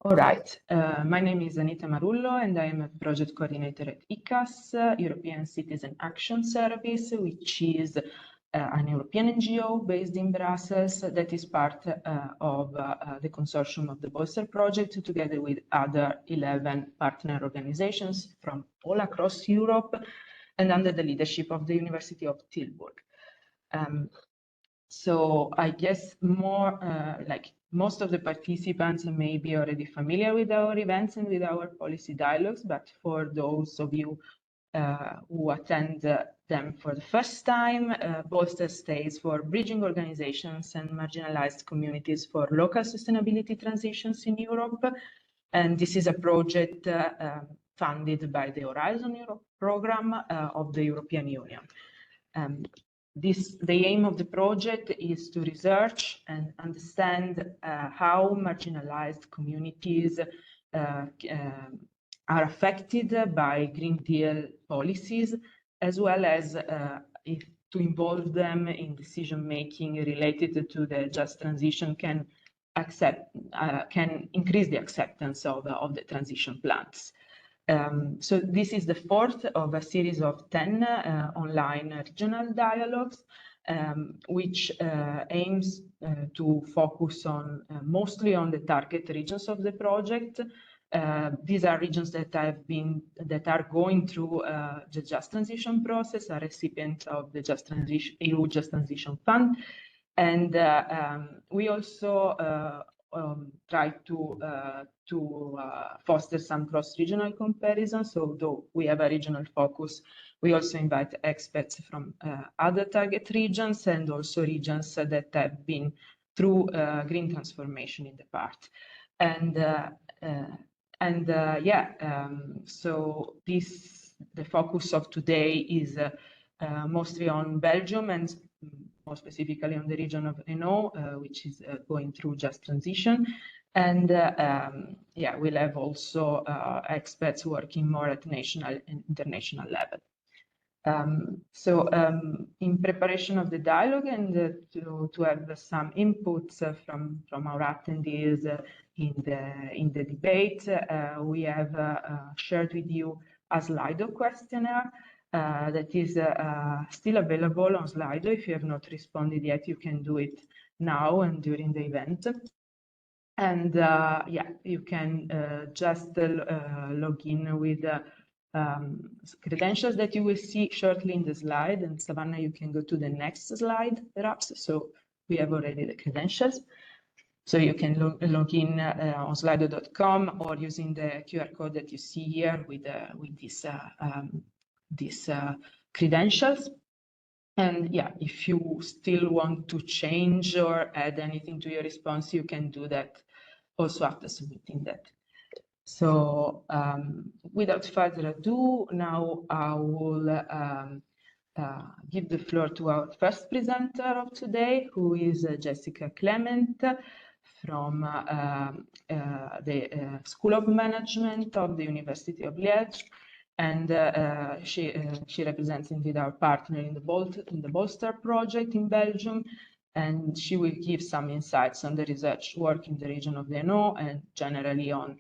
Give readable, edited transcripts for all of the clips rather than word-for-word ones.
All right, my name is Anita Marullo and I am a project coordinator at ICAS, European Citizen Action Service, which is an European NGO based in Brussels that is part of the consortium of the Bolster project, together with other 11 partner organizations from all across Europe and under the leadership of the University of Tilburg. So I guess most of the participants may be already familiar with our events and with our policy dialogues, but for those of you who attend them for the first time, Bolster stands for Bridging Organizations and Marginalized Communities for Local Sustainability Transitions in Europe. And this is a project funded by the Horizon Europe program of the European Union. The aim of the project is to research and understand how marginalized communities are affected by Green Deal policies, as well as to involve them in decision-making related to the just transition can increase the acceptance of the transition plans. So this is the fourth of a series of 10 online regional dialogues, which aims to focus on mostly on the target regions of the project. These are regions that are going through the Just Transition process, are recipients of the EU Just Transition Fund, and we also try to foster some cross-regional comparisons. So though we have a regional focus, we also invite experts from other target regions and also regions that have been through green transformation in the past. So the focus of today is mostly on Belgium and more specifically on the region of Hainaut, which is going through just transition. And we'll have also experts working more at national and international level. In preparation of the dialogue and to have some inputs from our attendees in the debate, we have shared with you a Slido questionnaire that is still available on Slido. If you have not responded yet, you can do it now and during the event. And you can just log in with credentials that you will see shortly in the slide. And Savannah, you can go to the next slide, perhaps. So we have already the credentials. So you can log in on slido.com or using the QR code that you see here with these credentials. And if you still want to change or add anything to your response, you can do that also after submitting that. So without further ado, now I will give the floor to our first presenter of today, who is Jessica Clement from the School of Management of the University of Liège. And she represents indeed our partner in the Bolster project in Belgium. And she will give some insights on the research work in the region of the Hainaut and generally on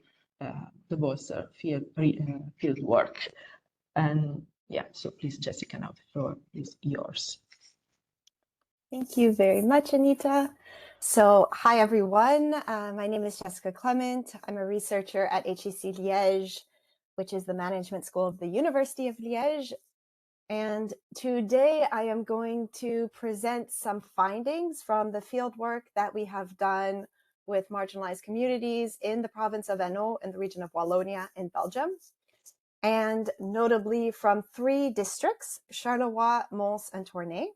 the Bolster field work. And so please, Jessica, now the floor is yours. Thank you very much, Anita. So hi, everyone. My name is Jessica Clement. I'm a researcher at HEC Liège, which is the management school of the University of Liège. And today I am going to present some findings from the fieldwork that we have done with marginalized communities in the province of Hainaut in the region of Wallonia in Belgium, and notably from 3 districts, Charleroi, Mons, and Tournai.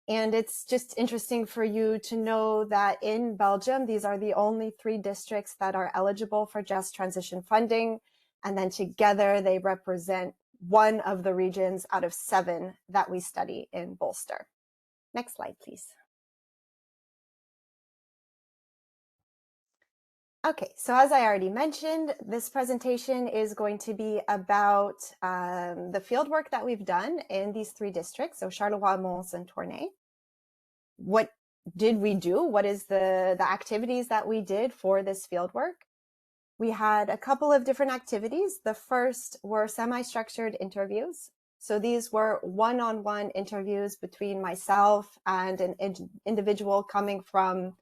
And it's just interesting for you to know that in Belgium, these are the only 3 districts that are eligible for just transition funding. And then together they represent one of the regions out of 7 that we study in Bolster. Next slide, please. Okay, so as I already mentioned, this presentation is going to be about the fieldwork that we've done in these 3 districts, so Charleroi, Mons, and Tournai. What did we do? What is the activities that we did for this fieldwork? We had a couple of different activities. The first were semi-structured interviews. So these were one-on-one interviews between myself and an individual coming from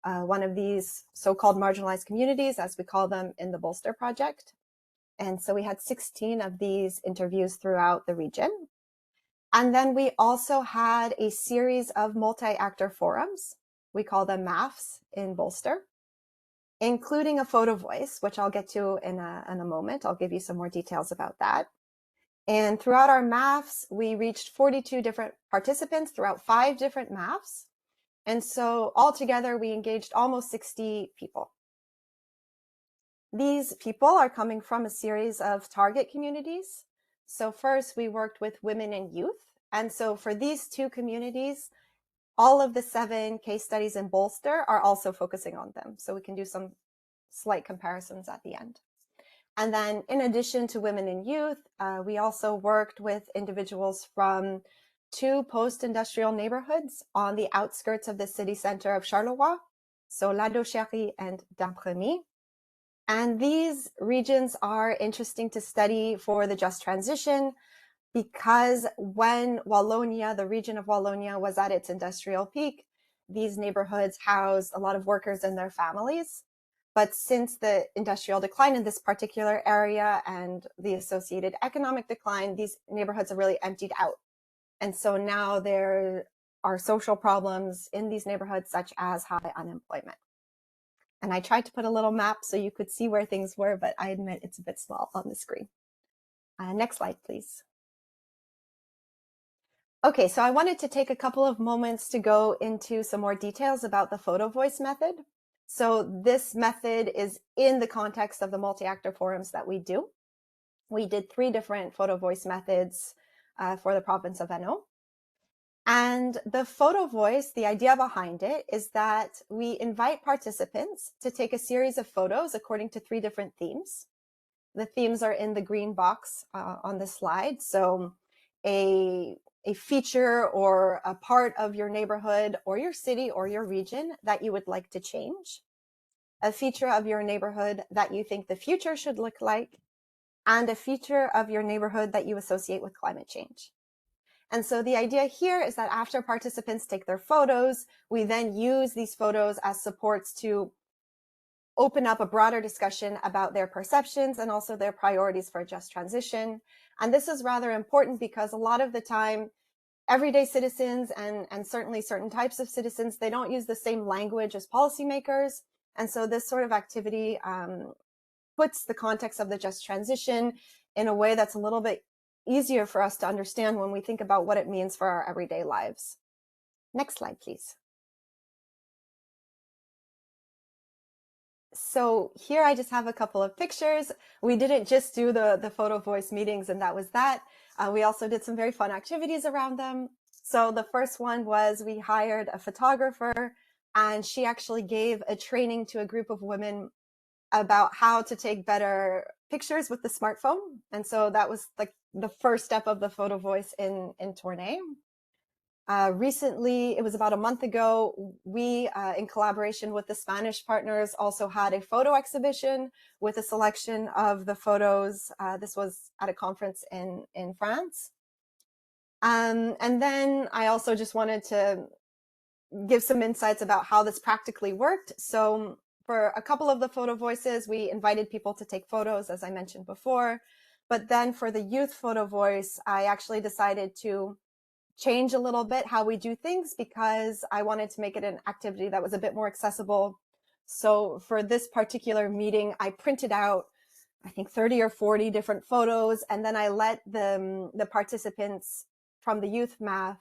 one of these so-called marginalized communities, as we call them in the Bolster project. And so we had 16 of these interviews throughout the region. And then we also had a series of multi-actor forums. We call them MAFs in Bolster, including a photo voice, which I'll get to in a moment. I'll give you some more details about that. And throughout our MAFs, we reached 42 different participants throughout 5 different MAFs. And so altogether, we engaged almost 60 people. These people are coming from a series of target communities. So first, we worked with women and youth. And so for these 2 communities, all of the 7 case studies in Bolster are also focusing on them. So we can do some slight comparisons at the end. And then in addition to women and youth, we also worked with individuals from 2 post-industrial neighborhoods on the outskirts of the city center of Charleroi, so La Docherie and Dampremy. And these regions are interesting to study for the just transition because when Wallonia, the region of Wallonia, was at its industrial peak, these neighborhoods housed a lot of workers and their families. But since the industrial decline in this particular area and the associated economic decline, these neighborhoods have really emptied out. And so now there are social problems in these neighborhoods, such as high unemployment. And I tried to put a little map so you could see where things were, but I admit it's a bit small on the screen. Next slide, please. Okay, so I wanted to take a couple of moments to go into some more details about the photo voice method. So this method is in the context of the multi-actor forums that we do. We did 3 different photo voice methods for the province of Hainaut. And the photo voice, the idea behind it is that we invite participants to take a series of photos according to 3 different themes. The themes are in the green box on the slide. So a feature or a part of your neighborhood or your city or your region that you would like to change, a feature of your neighborhood that you think the future should look like, and a feature of your neighborhood that you associate with climate change. And so the idea here is that after participants take their photos, we then use these photos as supports to open up a broader discussion about their perceptions and also their priorities for a just transition. And this is rather important because a lot of the time, everyday citizens and certainly certain types of citizens, they don't use the same language as policymakers. And so this sort of activity puts the context of the just transition in a way that's a little bit easier for us to understand when we think about what it means for our everyday lives. Next slide, please. So here I just have a couple of pictures. We didn't just do the photo voice meetings and that was that. We also did some very fun activities around them. So the first one was we hired a photographer and she actually gave a training to a group of women about how to take better pictures with the smartphone. And so that was like the first step of the photo voice in Tournai. Recently, it was about a month ago, we, in collaboration with the Spanish partners, also had a photo exhibition with a selection of the photos. This was at a conference in France. And then I also just wanted to give some insights about how this practically worked. So for a couple of the photo voices, we invited people to take photos, as I mentioned before. But then for the youth photo voice, I actually decided to change a little bit how we do things because I wanted to make it an activity that was a bit more accessible. So for this particular meeting, I printed out, I think 30 or 40 different photos, and then I let the participants from the youth math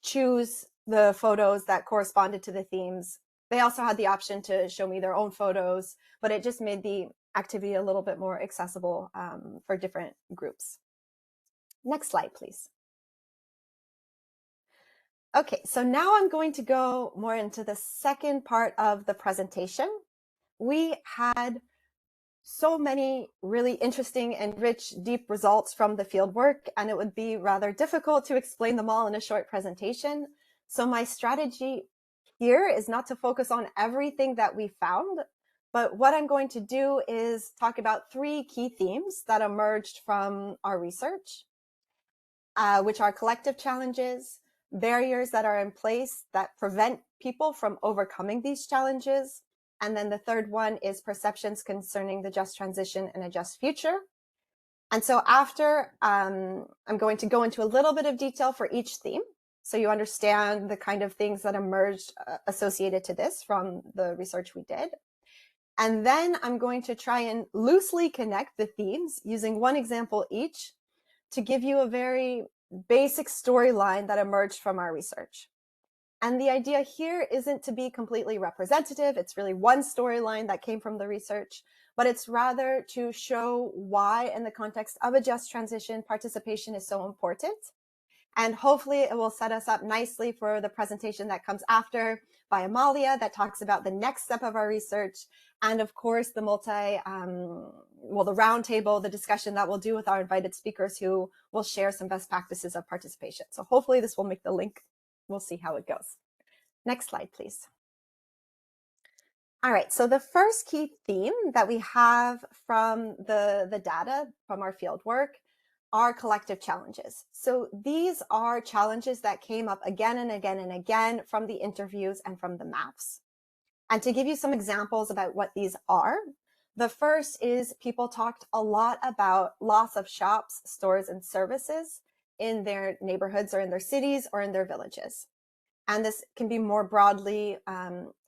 choose the photos that corresponded to the themes. They also had the option to show me their own photos, but it just made the activity a little bit more accessible for different groups. Next slide, please. Okay, so now I'm going to go more into the second part of the presentation. We had so many really interesting and rich, deep results from the field work, and it would be rather difficult to explain them all in a short presentation. So my strategy here is not to focus on everything that we found, But what I'm going to do is talk about 3 key themes that emerged from our research, which are collective challenges, barriers that are in place that prevent people from overcoming these challenges, and then the third one is perceptions concerning the just transition and a just future. And so after, I'm going to go into a little bit of detail for each theme, so you understand the kind of things that emerged associated to this from the research we did. And then I'm going to try and loosely connect the themes using one example each to give you a very basic storyline that emerged from our research. And the idea here isn't to be completely representative. It's really one storyline that came from the research, but it's rather to show why, in the context of a just transition, participation is so important. And hopefully it will set us up nicely for the presentation that comes after by Amalia that talks about the next step of our research. And of course, the the roundtable, the discussion that we'll do with our invited speakers who will share some best practices of participation. So hopefully this will make the link. We'll see how it goes. Next slide, please. All right, so the first key theme that we have from the data from our field work are collective challenges. So these are challenges that came up again and again and again from the interviews and from the maps. And to give you some examples about what these are, the first is people talked a lot about loss of shops, stores, and services in their neighborhoods or in their cities or in their villages. And this can be more broadly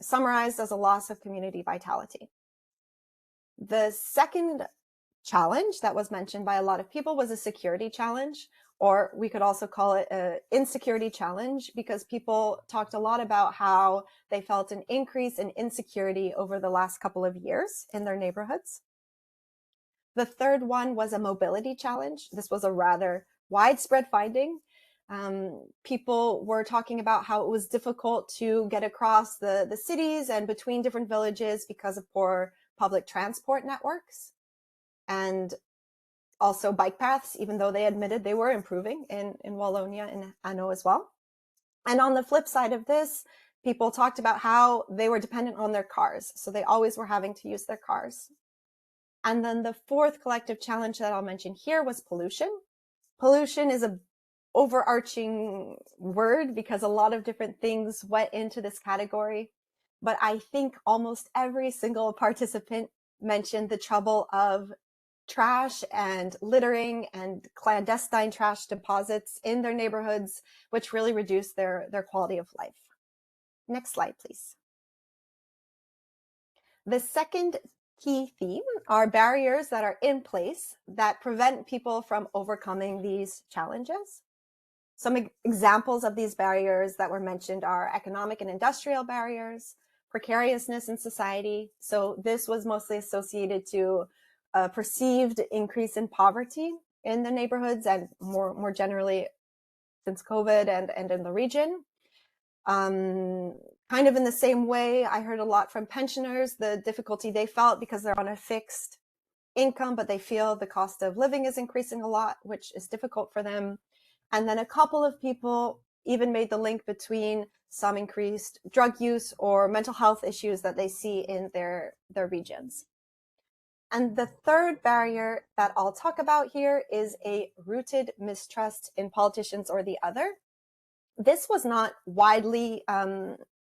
summarized as a loss of community vitality. The second challenge that was mentioned by a lot of people was a security challenge, or we could also call it an insecurity challenge, because people talked a lot about how they felt an increase in insecurity over the last couple of years in their neighborhoods. The third one was a mobility challenge. This was a rather widespread finding. People were talking about how it was difficult to get across the cities and between different villages because of poor public transport networks, and also bike paths, even though they admitted they were improving in Wallonia and Hainaut as well. And on the flip side of this, people talked about how they were dependent on their cars. So they always were having to use their cars. And then the fourth collective challenge that I'll mention here was pollution. Pollution is an overarching word because a lot of different things went into this category. But I think almost every single participant mentioned the trouble of trash and littering and clandestine trash deposits in their neighborhoods, which really reduced their quality of life. Next slide, please. The second key theme are barriers that are in place that prevent people from overcoming these challenges. Some examples of these barriers that were mentioned are economic and industrial barriers, precariousness in society. So this was mostly associated to a perceived increase in poverty in the neighborhoods and more generally since COVID and in the region. Kind of in the same way, I heard a lot from pensioners, the difficulty they felt because they're on a fixed income, but they feel the cost of living is increasing a lot, which is difficult for them. And then a couple of people even made the link between some increased drug use or mental health issues that they see in their regions. And the third barrier that I'll talk about here is a rooted mistrust in politicians or the other. This was not widely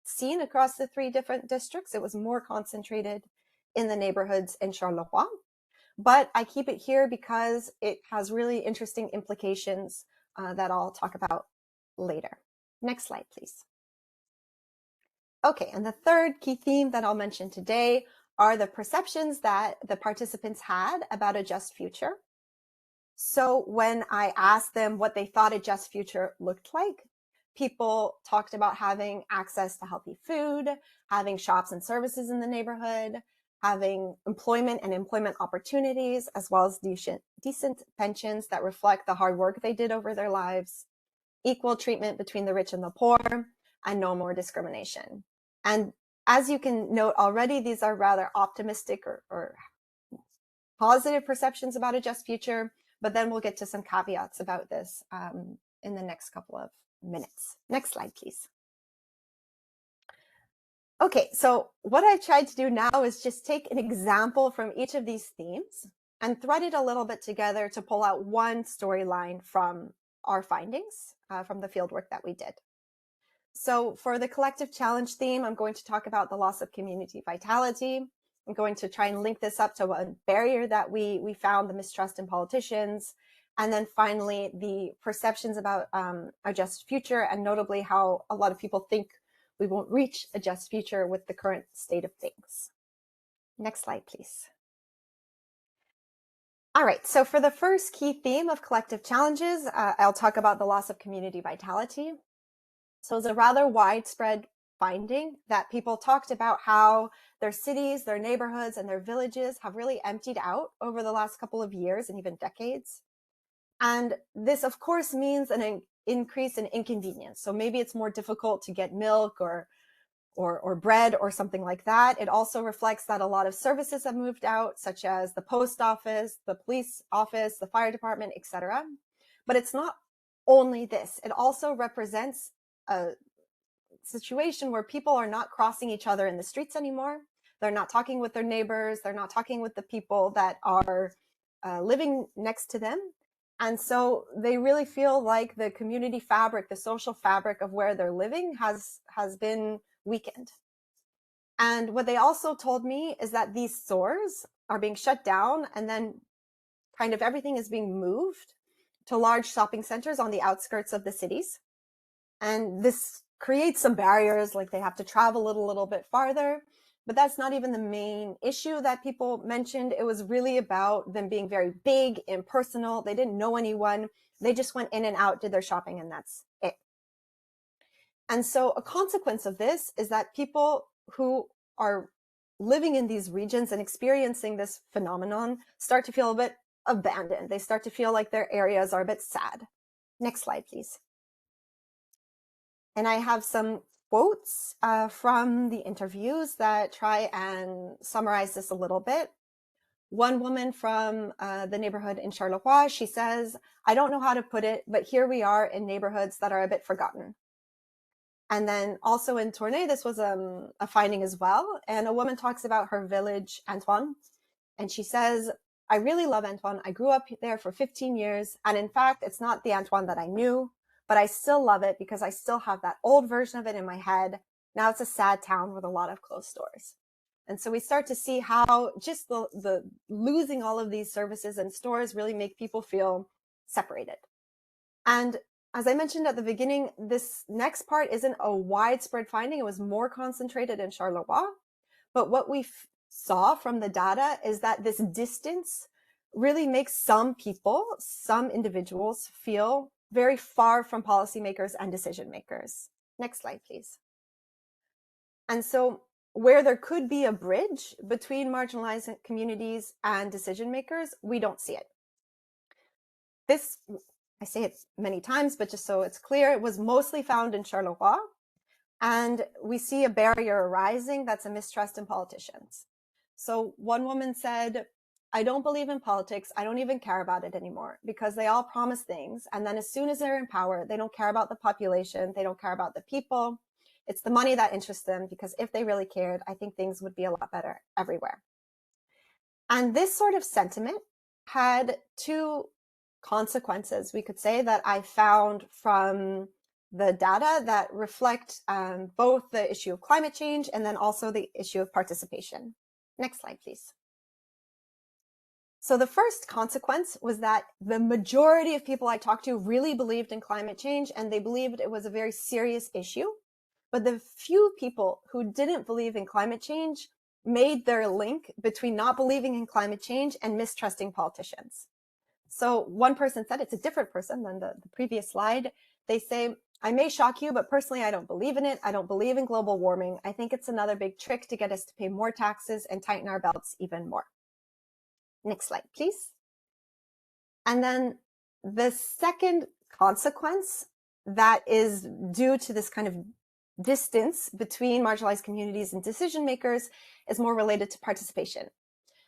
seen across the 3 different districts. It was more concentrated in the neighborhoods in Charleroi. But I keep it here because it has really interesting implications that I'll talk about later. Next slide, please. Okay, and the third key theme that I'll mention today are the perceptions that the participants had about a just future. So when I asked them what they thought a just future looked like, people talked about having access to healthy food, having shops and services in the neighborhood, having employment and employment opportunities, as well as decent pensions that reflect the hard work they did over their lives, equal treatment between the rich and the poor, and no more discrimination. And as you can note already, these are rather optimistic or positive perceptions about a just future, but then we'll get to some caveats about this in the next couple of minutes. Next slide, please. Okay, so what I tried to do now is just take an example from each of these themes and thread it a little bit together to pull out one storyline from our findings from the fieldwork that we did. So for the collective challenge theme, I'm going to talk about the loss of community vitality. I'm going to try and link this up to a barrier that we found, the mistrust in politicians. And then finally, the perceptions about a just future, and notably how a lot of people think we won't reach a just future with the current state of things. Next slide, please. All right, so for the first key theme of collective challenges, I'll talk about the loss of community vitality. So it's a rather widespread finding that people talked about how their cities, their neighborhoods, and their villages have really emptied out over the last couple of years and even decades. And this, of course, means an increase in inconvenience. So maybe it's more difficult to get milk or bread or something like that. It also reflects that a lot of services have moved out, such as the post office, the police office, the fire department, etc. But it's not only this. It also represents a situation where people are not crossing each other in the streets anymore. They're not talking with their neighbors. They're not talking with the people that are living next to them. And so they really feel like the community fabric, the social fabric of where they're living has been weakened. And what they also told me is that these stores are being shut down, and then kind of everything is being moved to large shopping centers on the outskirts of the cities. And this creates some barriers, like they have to travel a little bit farther. But that's not even the main issue that people mentioned. It was really about them being very big, impersonal. They didn't know anyone. They just went in and out, did their shopping, and that's it. And so a consequence of this is that people who are living in these regions and experiencing this phenomenon start to feel a bit abandoned. They start to feel like their areas are a bit sad. Next slide, please. And I have some quotes from the interviews that try and summarize this a little bit. One woman from the neighborhood in Charleroi, she says, "I don't know how to put it, but here we are in neighborhoods that are a bit forgotten." And then also in Tournai, this was a finding as well. And a woman talks about her village, Antoine, and she says, "I really love Antoine. I grew up there for 15 years. And in fact, it's not the Antoine that I knew, but I still love it because I still have that old version of it in my head. Now it's a sad town with a lot of closed stores." And so we start to see how just the losing all of these services and stores really make people feel separated. And as I mentioned at the beginning, this next part isn't a widespread finding. It was more concentrated in Charleroi. But what we saw from the data is that this distance really makes some people, some individuals, feel very far from policymakers and decision makers. Next slide, please. And so where there could be a bridge between marginalized communities and decision makers, we don't see it. This, I say it many times, but just so it's clear, it was mostly found in Charleroi. And we see a barrier arising that's a mistrust in politicians. So one woman said, "I don't believe in politics. I don't even care about it anymore because they all promise things. And then as soon as they're in power, they don't care about the population. They don't care about the people. It's the money that interests them, because if they really cared, I think things would be a lot better everywhere." And this sort of sentiment had two consequences, we could say, that I found from the data that reflect both the issue of climate change and then also the issue of participation. Next slide, please. So the first consequence was that the majority of people I talked to really believed in climate change, and they believed it was a very serious issue. But the few people who didn't believe in climate change made their link between not believing in climate change and mistrusting politicians. So one person said, it's a different person than the previous slide. They say, "I may shock you, but personally, I don't believe in it. I don't believe in global warming. I think it's another big trick to get us to pay more taxes and tighten our belts even more." Next slide, please. And then the second consequence that is due to this kind of distance between marginalized communities and decision makers is more related to participation.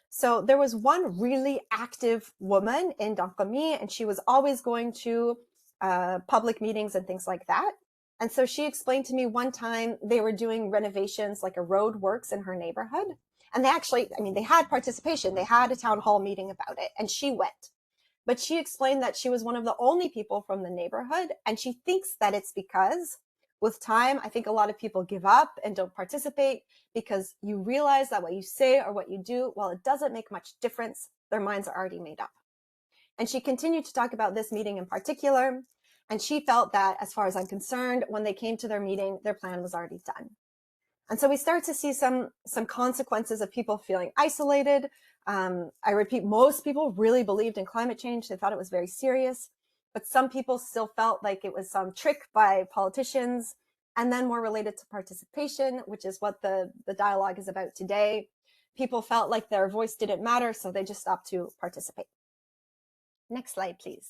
So there was one really active woman in Dankami, and she was always going to public meetings and things like that. And so she explained to me one time they were doing renovations, like a road works in her neighborhood. And they actually, I mean, they had participation. They had a town hall meeting about it, and she went. But she explained that she was one of the only people from the neighborhood. And she thinks that it's because with time, I think a lot of people give up and don't participate because you realize that what you say or what you do, well, it doesn't make much difference. Their minds are already made up. And she continued to talk about this meeting in particular. And she felt that, as far as I'm concerned, when they came to their meeting, their plan was already done. And so we start to see some consequences of people feeling isolated. I repeat, most people really believed in climate change. They thought it was very serious, but some people still felt like it was some trick by politicians. And then more related to participation, which is what the dialogue is about today. People felt like their voice didn't matter, so they just stopped to participate. Next slide, please.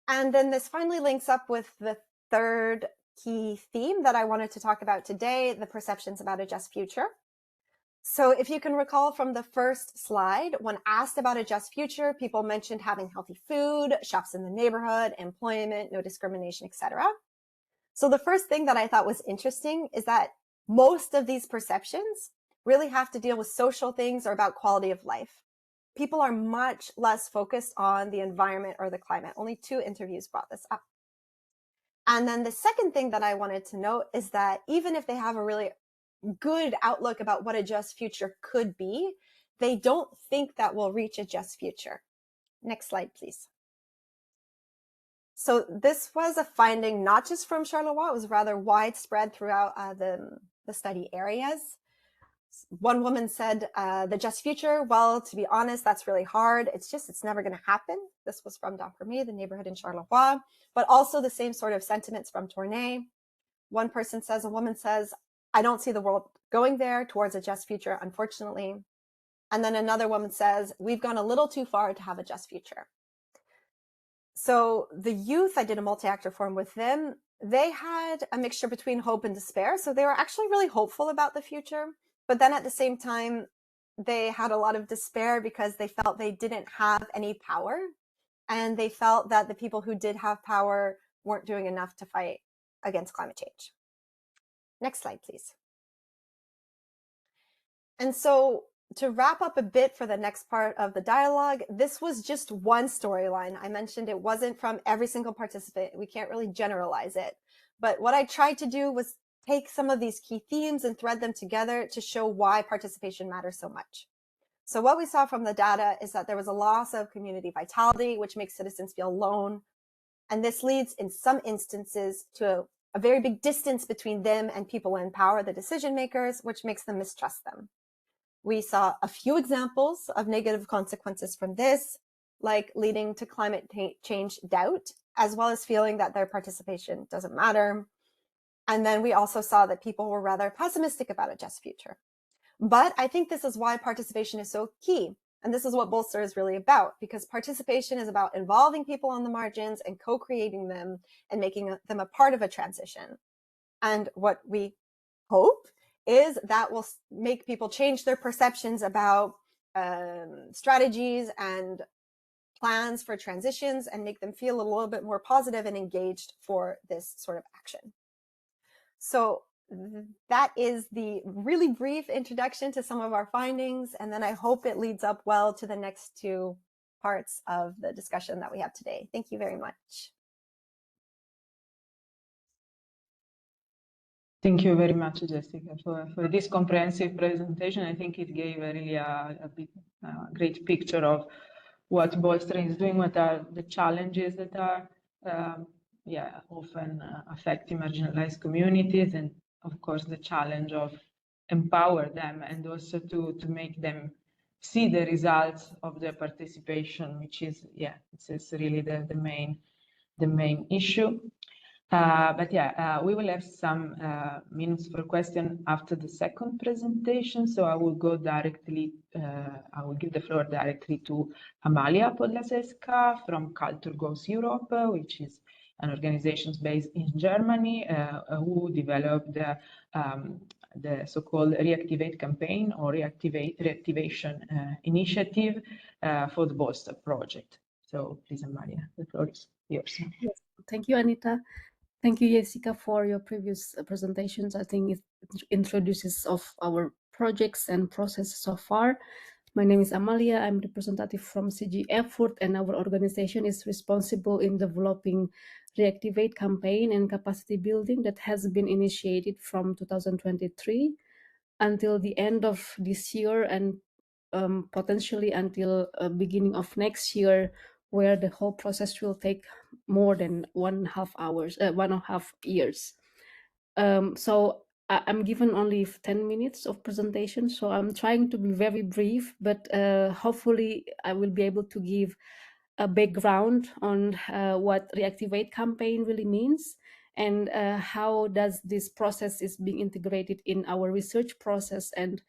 And then this finally links up with the third key theme that I wanted to talk about today, the perceptions about a just future. So if you can recall from the first slide, when asked about a just future, people mentioned having healthy food, shops in the neighborhood, employment, no discrimination, etc. So the first thing that I thought was interesting is that most of these perceptions really have to deal with social things or about quality of life. People are much less focused on the environment or the climate. Only 2 interviews brought this up. And then the second thing that I wanted to note is that even if they have a really good outlook about what a just future could be, they don't think that we'll reach a just future. Next slide, please. So this was a finding not just from Charleroi, it was rather widespread throughout the study areas. One woman said, the just future, well, to be honest, that's really hard. It's never going to happen. This was from Dampremy, the neighborhood in Charleroi, but also the same sort of sentiments from Tournai. One person says, a woman says, I don't see the world going there towards a just future, unfortunately. And then another woman says, we've gone a little too far to have a just future. So the youth, I did a multi-actor forum with them. They had a mixture between hope and despair. So they were actually really hopeful about the future. But then at the same time, they had a lot of despair because they felt they didn't have any power. And they felt that the people who did have power weren't doing enough to fight against climate change. Next slide, please. And so to wrap up a bit for the next part of the dialogue, this was just one storyline. I mentioned it wasn't from every single participant. We can't really generalize it. But what I tried to do was take some of these key themes and thread them together to show why participation matters so much. So what we saw from the data is that there was a loss of community vitality, which makes citizens feel alone. And this leads in some instances to a very big distance between them and people in power, the decision makers, which makes them mistrust them. We saw a few examples of negative consequences from this, like leading to climate change doubt, as well as feeling that their participation doesn't matter. And then we also saw that people were rather pessimistic about a just future. But I think this is why participation is so key. And this is what Bolster is really about, because participation is about involving people on the margins and co-creating them and making them a part of a transition. And what we hope is that will make people change their perceptions about strategies and plans for transitions and make them feel a little bit more positive and engaged for this sort of action. So that is the really brief introduction to some of our findings, and then I hope it leads up well to the next 2 parts of the discussion that we have today. Thank you very much. Thank you very much, Jessica, for this comprehensive presentation. I think it gave really a great picture of what Bolster is doing, what are the challenges that are often affecting marginalized communities, and of course the challenge of empower them and also to make them see the results of their participation, which is it's really the main issue. We will have some minutes for question after the second presentation. So I will go directly, I will give the floor directly to Amalia Podlaseska from Culture Goes Europe, which is an organization based in Germany who developed the so-called Reactivate campaign or reactivation initiative for the Bolster project. So please, Amalia, the floor is yours. Yes. Thank you, Anita. Thank you, Jessica, for your previous presentations. I think it introduces of our projects and processes so far. My name is Amalia. I'm representative from CG Effort, and our organization is responsible in developing Reactivate campaign and capacity building that has been initiated from 2023 until the end of this year, and potentially until beginning of next year, where the whole process will take more than 1.5 years. So I'm given only 10 minutes of presentation, so I'm trying to be very brief, but hopefully I will be able to give a background on what Reactivate campaign really means, and how does this process is being integrated in our research process and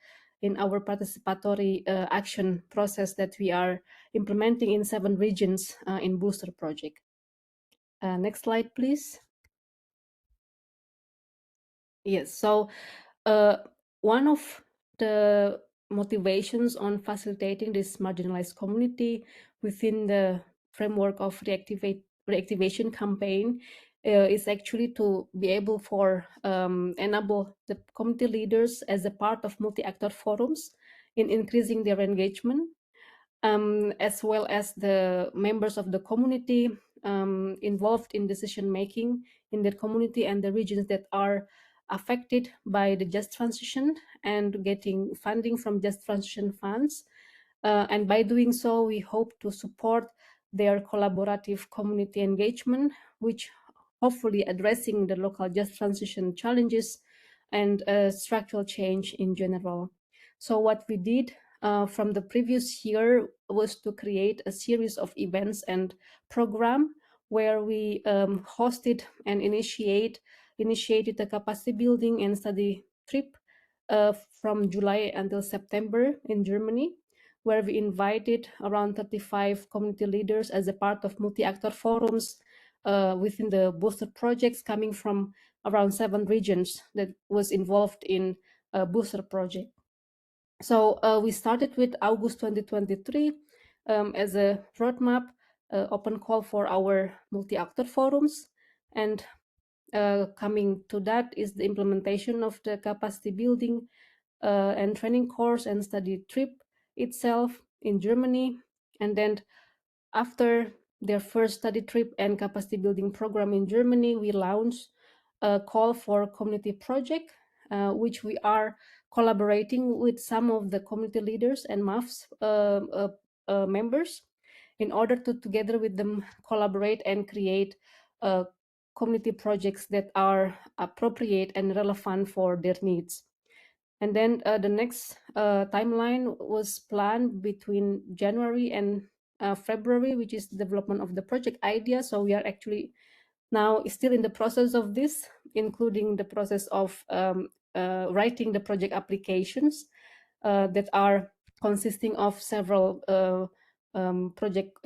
in our participatory action process that we are implementing in 7 regions in Booster project. Next slide, please. Yes, so one of the motivations on facilitating this marginalized community within the framework of reactivation campaign is actually to be able for enable the community leaders as a part of multi-actor forums in increasing their engagement, as well as the members of the community involved in decision making in their community and the regions that are affected by the just transition and getting funding from just transition funds. And by doing so, we hope to support their collaborative community engagement, which hopefully addressing the local just transition challenges and structural change in general. So what we did from the previous year was to create a series of events and program where we hosted and initiated a capacity building and study trip from July until September in Germany, where we invited around 35 community leaders as a part of multi-actor forums within the booster projects coming from around 7 regions that was involved in a booster project. So we started with August 2023 as a roadmap, open call for our multi-actor forums, and coming to that is the implementation of the capacity building and training course and study trip itself in Germany. And then after their first study trip and capacity building program in Germany, we launched a call for community project, which we are collaborating with some of the community leaders and MAFs members in order to together with them collaborate and create community projects that are appropriate and relevant for their needs. And then the next timeline was planned between January and February, which is the development of the project idea. So we are actually now still in the process of this, including the process of writing the project applications that are consisting of several project,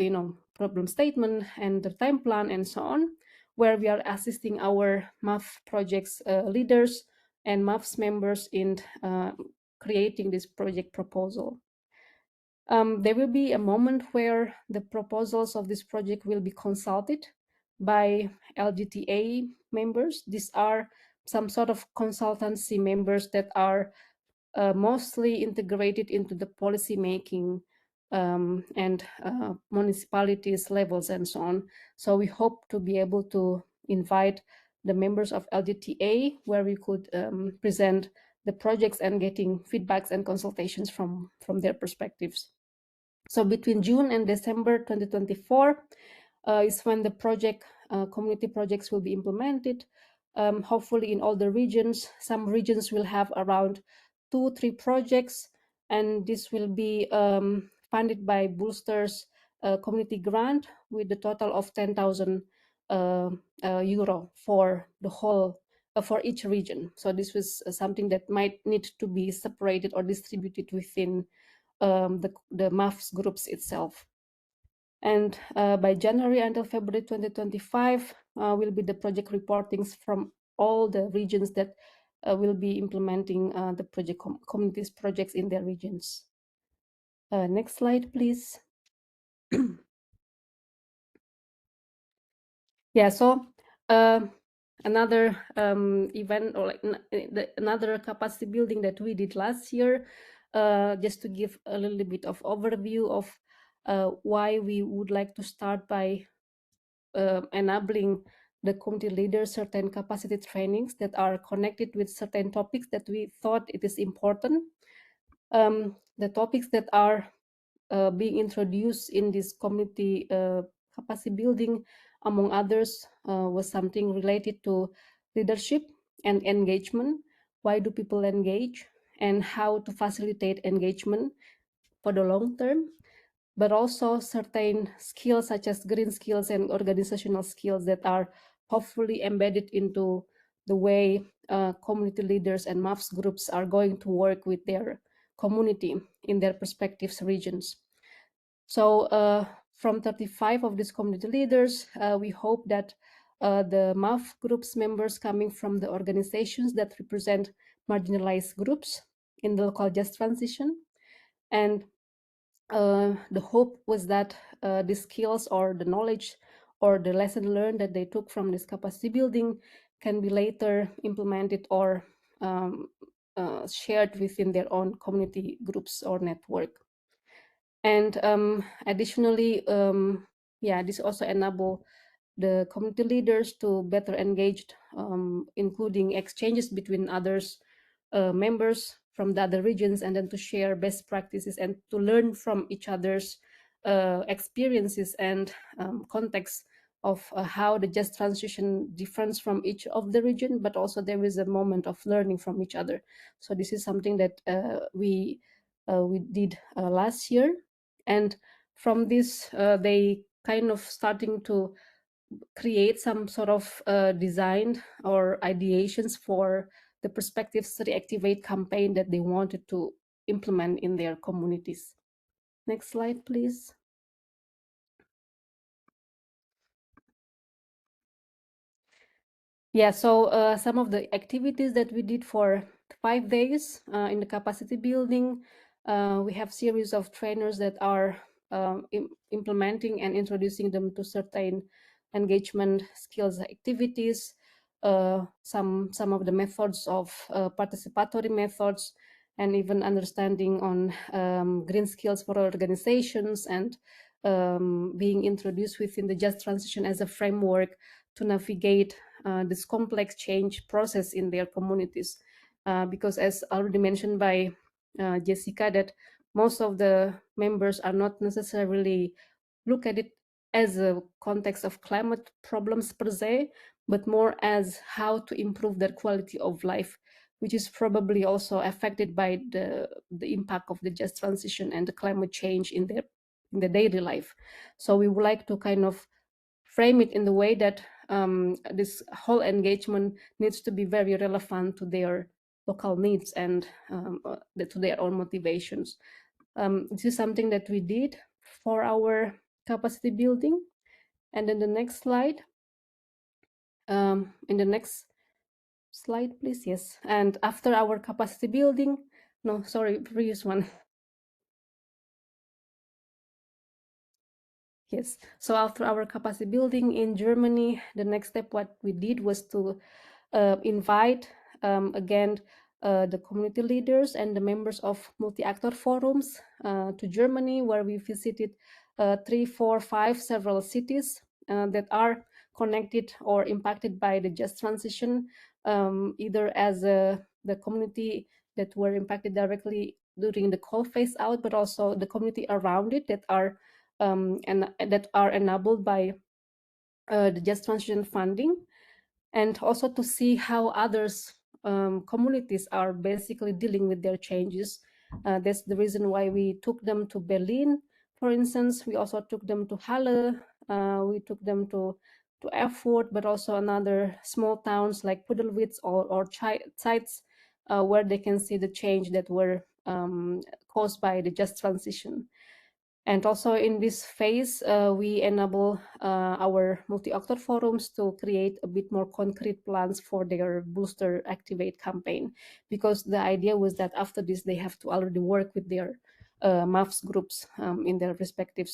problem statement and the time plan and so on, where we are assisting our MAF projects leaders and MAFs members in creating this project proposal. There will be a moment where the proposals of this project will be consulted by LGTA members. These are some sort of consultancy members that are mostly integrated into the policy making and municipalities levels and so on. So we hope to be able to invite the members of LGTA where we could present the projects and getting feedbacks and consultations from their perspectives. So between June and December 2024 is when the project community projects will be implemented. Hopefully in all the regions. Some regions will have around 2-3 projects, and this will be funded by Boosters community grant with the total of 10,000 euro for the whole for each region. So this was something that might need to be separated or distributed within the MAFs groups itself. And by January until February 2025 will be the project reportings from all the regions that will be implementing the project communities projects in their regions. Next slide, please. Yeah, so another event, or like another capacity building that we did last year, just to give a little bit of overview of why we would like to start by enabling the community leaders certain capacity trainings that are connected with certain topics that we thought it is important. The topics that are being introduced in this community capacity building, among others, was something related to leadership and engagement. Why do people engage, and how to facilitate engagement for the long term, but also certain skills such as green skills and organizational skills that are hopefully embedded into the way community leaders and MAFS groups are going to work with their community in their respective regions. So from 35 of these community leaders, we hope that the MAF groups members coming from the organizations that represent marginalized groups in the local just transition. And the hope was that the skills or the knowledge or the lesson learned that they took from this capacity building can be later implemented or shared within their own community groups or network. And additionally, this also enable the community leaders to better engage, including exchanges between others, members from the other regions, and then to share best practices and to learn from each other's experiences and context of how the just transition differs from each of the region, but also there is a moment of learning from each other. So this is something that we did last year. And from this, they kind of starting to create some sort of design or ideations for the Perspectives Reactivate campaign that they wanted to implement in their communities. Next slide, please. Yeah, so some of the activities that we did for 5 days in the capacity building, we have series of trainers that are implementing and introducing them to certain engagement skills activities, some of the methods of participatory methods, and even understanding on green skills for organizations, and being introduced within the just transition as a framework to navigate this complex change process in their communities. Because as already mentioned by Jessica, that most of the members are not necessarily look at it as a context of climate problems per se, but more as how to improve their quality of life, which is probably also affected by the impact of the just transition and the climate change in the daily life. So we would like to kind of frame it in the way that this whole engagement needs to be very relevant to their local needs and to their own motivations. This is something that we did for our capacity building. And then the next slide. In the next slide, please. Yes. And after our capacity building, no, sorry, previous one. Yes. So after our capacity building in Germany, the next step, what we did was to invite again the community leaders and the members of multi-actor forums to Germany, where we visited 3, 4, 5 several cities that are connected or impacted by the just transition, either as the community that were impacted directly during the coal phase out, but also the community around it that are and that are enabled by the just transition funding, and also to see how others communities are basically dealing with their changes. That's the reason why we took them to Berlin, for instance. We also took them to Halle. We took them to Erfurt, but also another small towns like Pudelwitz or Zeitz, where they can see the change that were caused by the just transition. And also in this phase, we enable our multi-actor forums to create a bit more concrete plans for their Booster Activate campaign, because the idea was that after this, they have to already work with their MAFS groups in their respective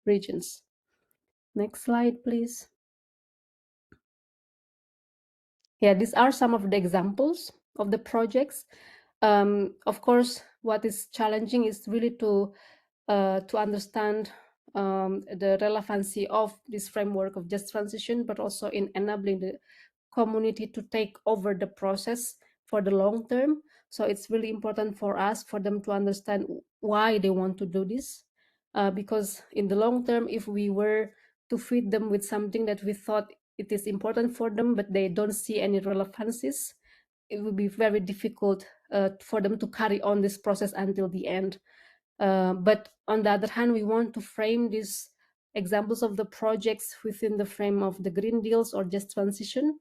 regions. Next slide, please. yeah, these are some of the examples of the projects. Of course, what is challenging is really to understand the relevancy of this framework of just transition, but also in enabling the community to take over the process for the long term. So it's really important for us, for them to understand why they want to do this. Because in the long term, if we were to feed them with something that we thought it is important for them, but they don't see any relevancies, it would be very difficult for them to carry on this process until the end. But on the other hand, we want to frame these examples of the projects within the frame of the Green Deals or just transition.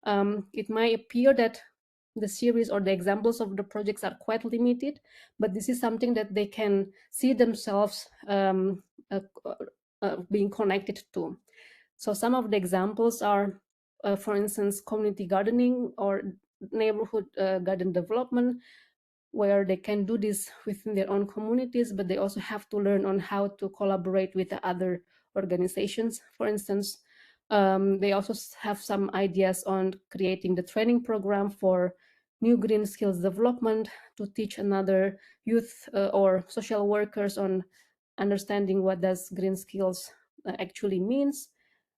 It might appear that the series or the examples of the projects are quite limited, but this is something that they can see themselves being connected to. So some of the examples are, for instance, community gardening or neighborhood garden development, where they can do this within their own communities, but they also have to learn on how to collaborate with the other organizations. For instance, they also have some ideas on creating the training program for new green skills development to teach another youth or social workers on understanding what does green skills actually means.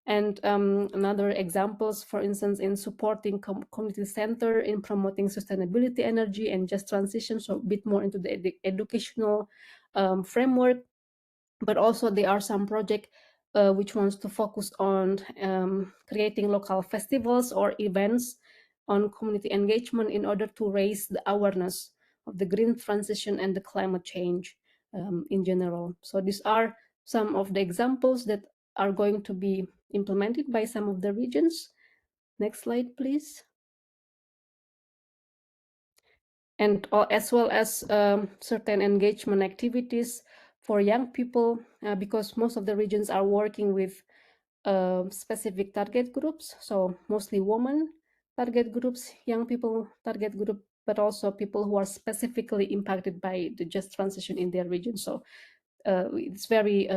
And another examples, for instance, in supporting community center in promoting sustainability, energy, and just transition, so a bit more into the educational framework. But also there are some projects which wants to focus on creating local festivals or events on community engagement in order to raise the awareness of the green transition and the climate change in general. So these are some of the examples that are going to be implemented by some of the regions. Next slide, please. And as well as certain engagement activities for young people, because most of the regions are working with specific target groups, so mostly women target groups, young people target group, but also people who are specifically impacted by the just transition in their region. So it's very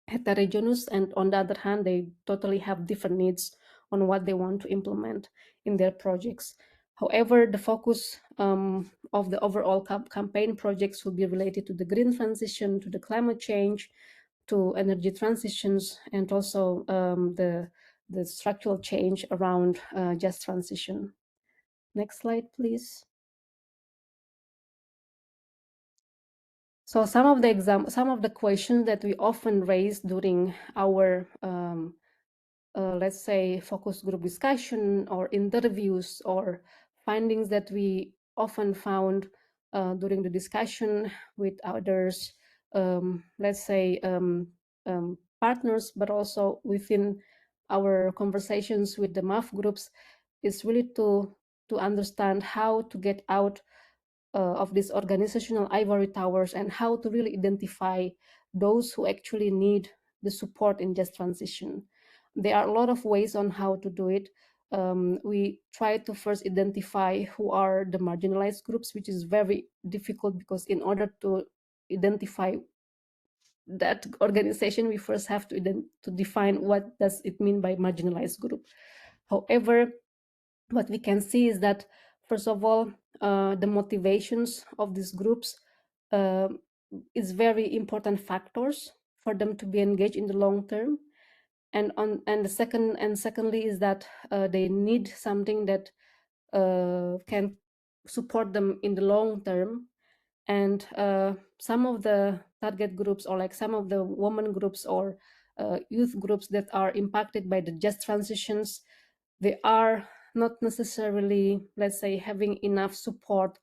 heterogeneous, and on the other hand, they totally have different needs on what they want to implement in their projects. However, the focus of the overall campaign projects will be related to the green transition, to the climate change, to energy transitions, and also the structural change around just transition. Next slide, please. So some of the questions that we often raise during our let's say focus group discussion or interviews or findings that we often found during the discussion with others, let's say partners, but also within our conversations with the MAF groups, is really to understand how to get out of these organizational ivory towers and how to really identify those who actually need the support in just transition. There are a lot of ways on how to do it. We try to first identify who are the marginalized groups, which is very difficult because in order to identify that organization, we first have to define what does it mean by marginalized group. However, what we can see is that, first of all, the motivations of these groups is very important factors for them to be engaged in the long term. And secondly is that they need something that can support them in the long term. And some of the target groups, or like some of the women groups or youth groups that are impacted by the just transitions, they are not necessarily, let's say, having enough support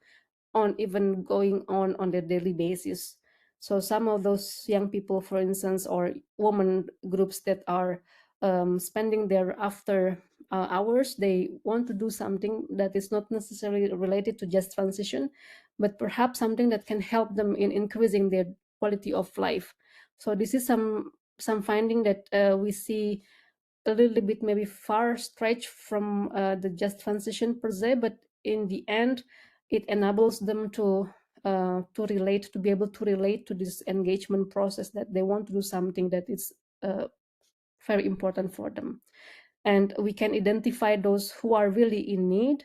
on even going on their daily basis. So some of those young people, for instance, or women groups that are spending their after hours, they want to do something that is not necessarily related to just transition, but perhaps something that can help them in increasing their quality of life. So this is some finding that we see a little bit maybe far stretch from the just transition per se, but in the end, it enables them to relate, to be able to relate to this engagement process, that they want to do something that is very important for them. and we can identify those who are really in need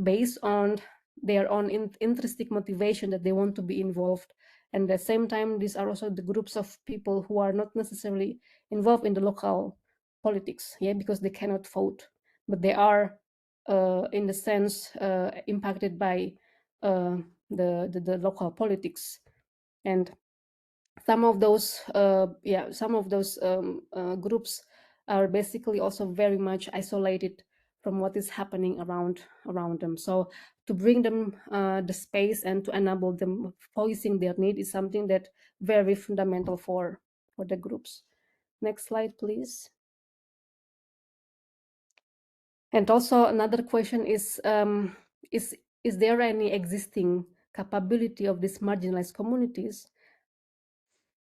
based on their own intrinsic motivation that they want to be involved. And at the same time, these are also the groups of people who are not necessarily involved in the local politics, because they cannot vote, but they are in the sense impacted by the local politics. And some of those groups are basically also very much isolated from what is happening around them. So to bring them the space and to enable them voicing their need is something that very fundamental for the groups. Next slide, please. And also another question is there any existing capability of these marginalized communities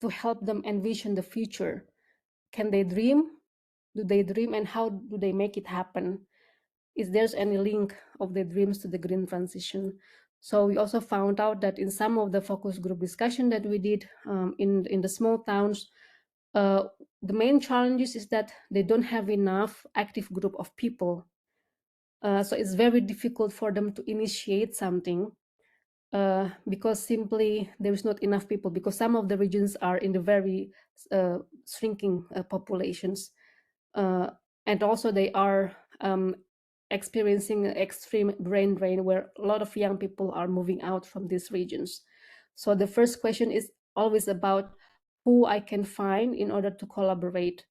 to help them envision the future? Can they dream? Do they dream, and how do they make it happen? Is there any link of their dreams to the green transition? So we also found out that in some of the focus group discussion that we did in the small towns, the main challenges is that they don't have enough active group of people. So it's very difficult for them to initiate something because simply there is not enough people, because some of the regions are in the very shrinking populations. And also they are experiencing extreme brain drain, where a lot of young people are moving out from these regions. So the first question is always about who I can find in order to collaborate.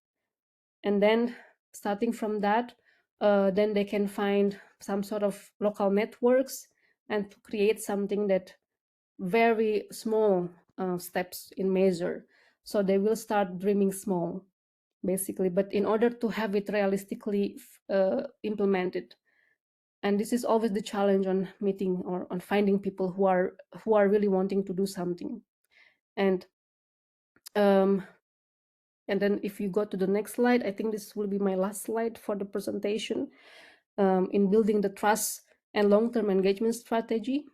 And then starting from that, then they can find some sort of local networks and to create something that very small steps in measure. So they will start dreaming small, basically, but in order to have it realistically implemented. And this is always the challenge on meeting or on finding people who are really wanting to do something. And then if you go to the next slide, I think this will be my last slide for the presentation. In building the trust and long-term engagement strategy,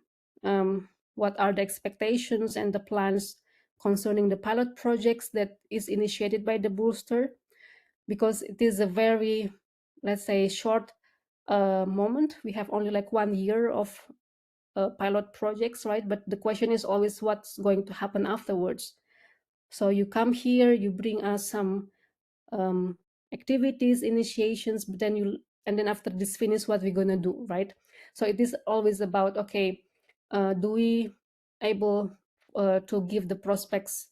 what are the expectations and the plans concerning the pilot projects that is initiated by the Bolster? Because it is a very, let's say, short moment. We have only like 1 year of pilot projects, right? But the question is always what's going to happen afterwards. So you come here, you bring us some activities, initiations, but then then after this finish, what we're gonna do, right? So it is always about, okay, do we able to give the prospects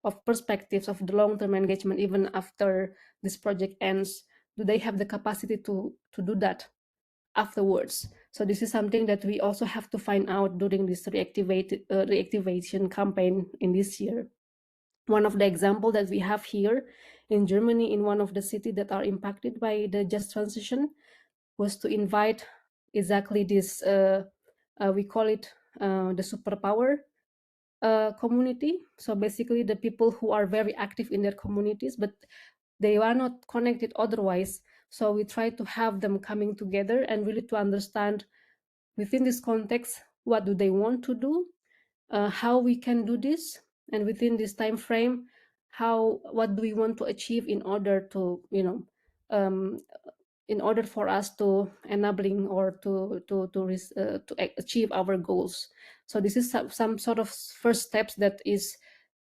of perspectives of the long-term engagement even after this project ends? Do they have the capacity to do that afterwards? So this is something that we also have to find out during this reactivation campaign in this year. One of the example that we have here in Germany, in one of the cities that are impacted by the just transition, was to invite exactly this, we call it the superpower community. So basically the people who are very active in their communities, but they are not connected otherwise. So we try to have them coming together and really to understand within this context, what do they want to do, how we can do this, and within this time frame, what do we want to achieve in order to, in order for us to enabling or to achieve our goals. So this is some sort of first steps that is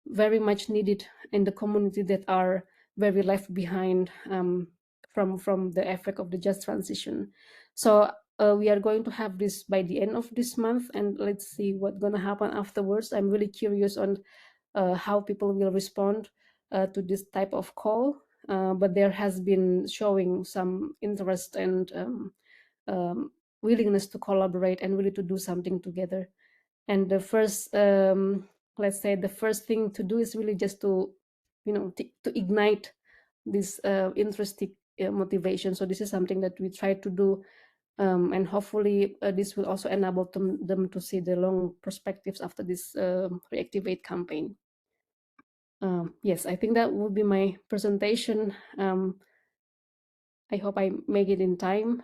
very much needed in the community that are very left behind from the effect of the just transition. So we are going to have this by the end of this month, and let's see what's going to happen afterwards. I'm really curious on how people will respond to this type of call, but there has been showing some interest and willingness to collaborate and really to do something together. And the first, let's say, the first thing to do is really just to, to ignite this intrinsic motivation. So this is something that we try to do. And hopefully this will also enable them to see the long perspectives after this reactivate campaign. Yes, I think that would be my presentation. I hope I make it in time.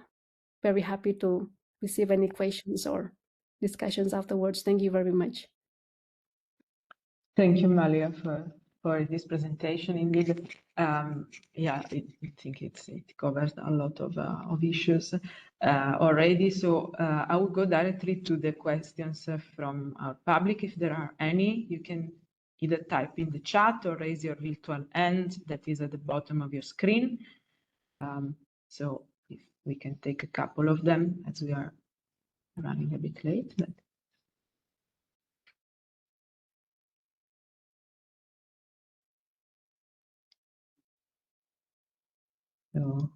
Very happy to receive any questions or discussions afterwards. Thank you very much. Thank you, Malia, for for this presentation. Indeed, yeah, I think it covers a lot of issues already. So I will go directly to the questions from our public. If there are any, you can either type in the chat or raise your virtual hand that is at the bottom of your screen. So if we can take a couple of them, as we are running a bit late. But... So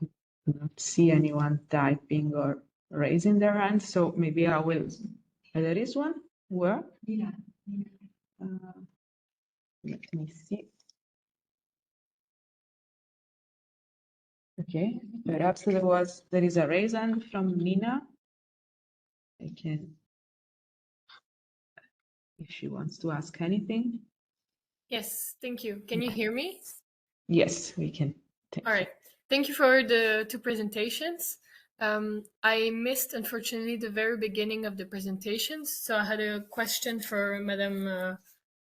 I do not see anyone typing or raising their hand, so maybe I will. There is one. Where? Yeah. Let me see. Okay, perhaps there is a raise hand from Nina. I can, if she wants to ask anything. Yes, thank you. Can you hear me? Yes, we can. All right. Thank you for the two presentations. I missed, unfortunately, the very beginning of the presentations, so I had a question for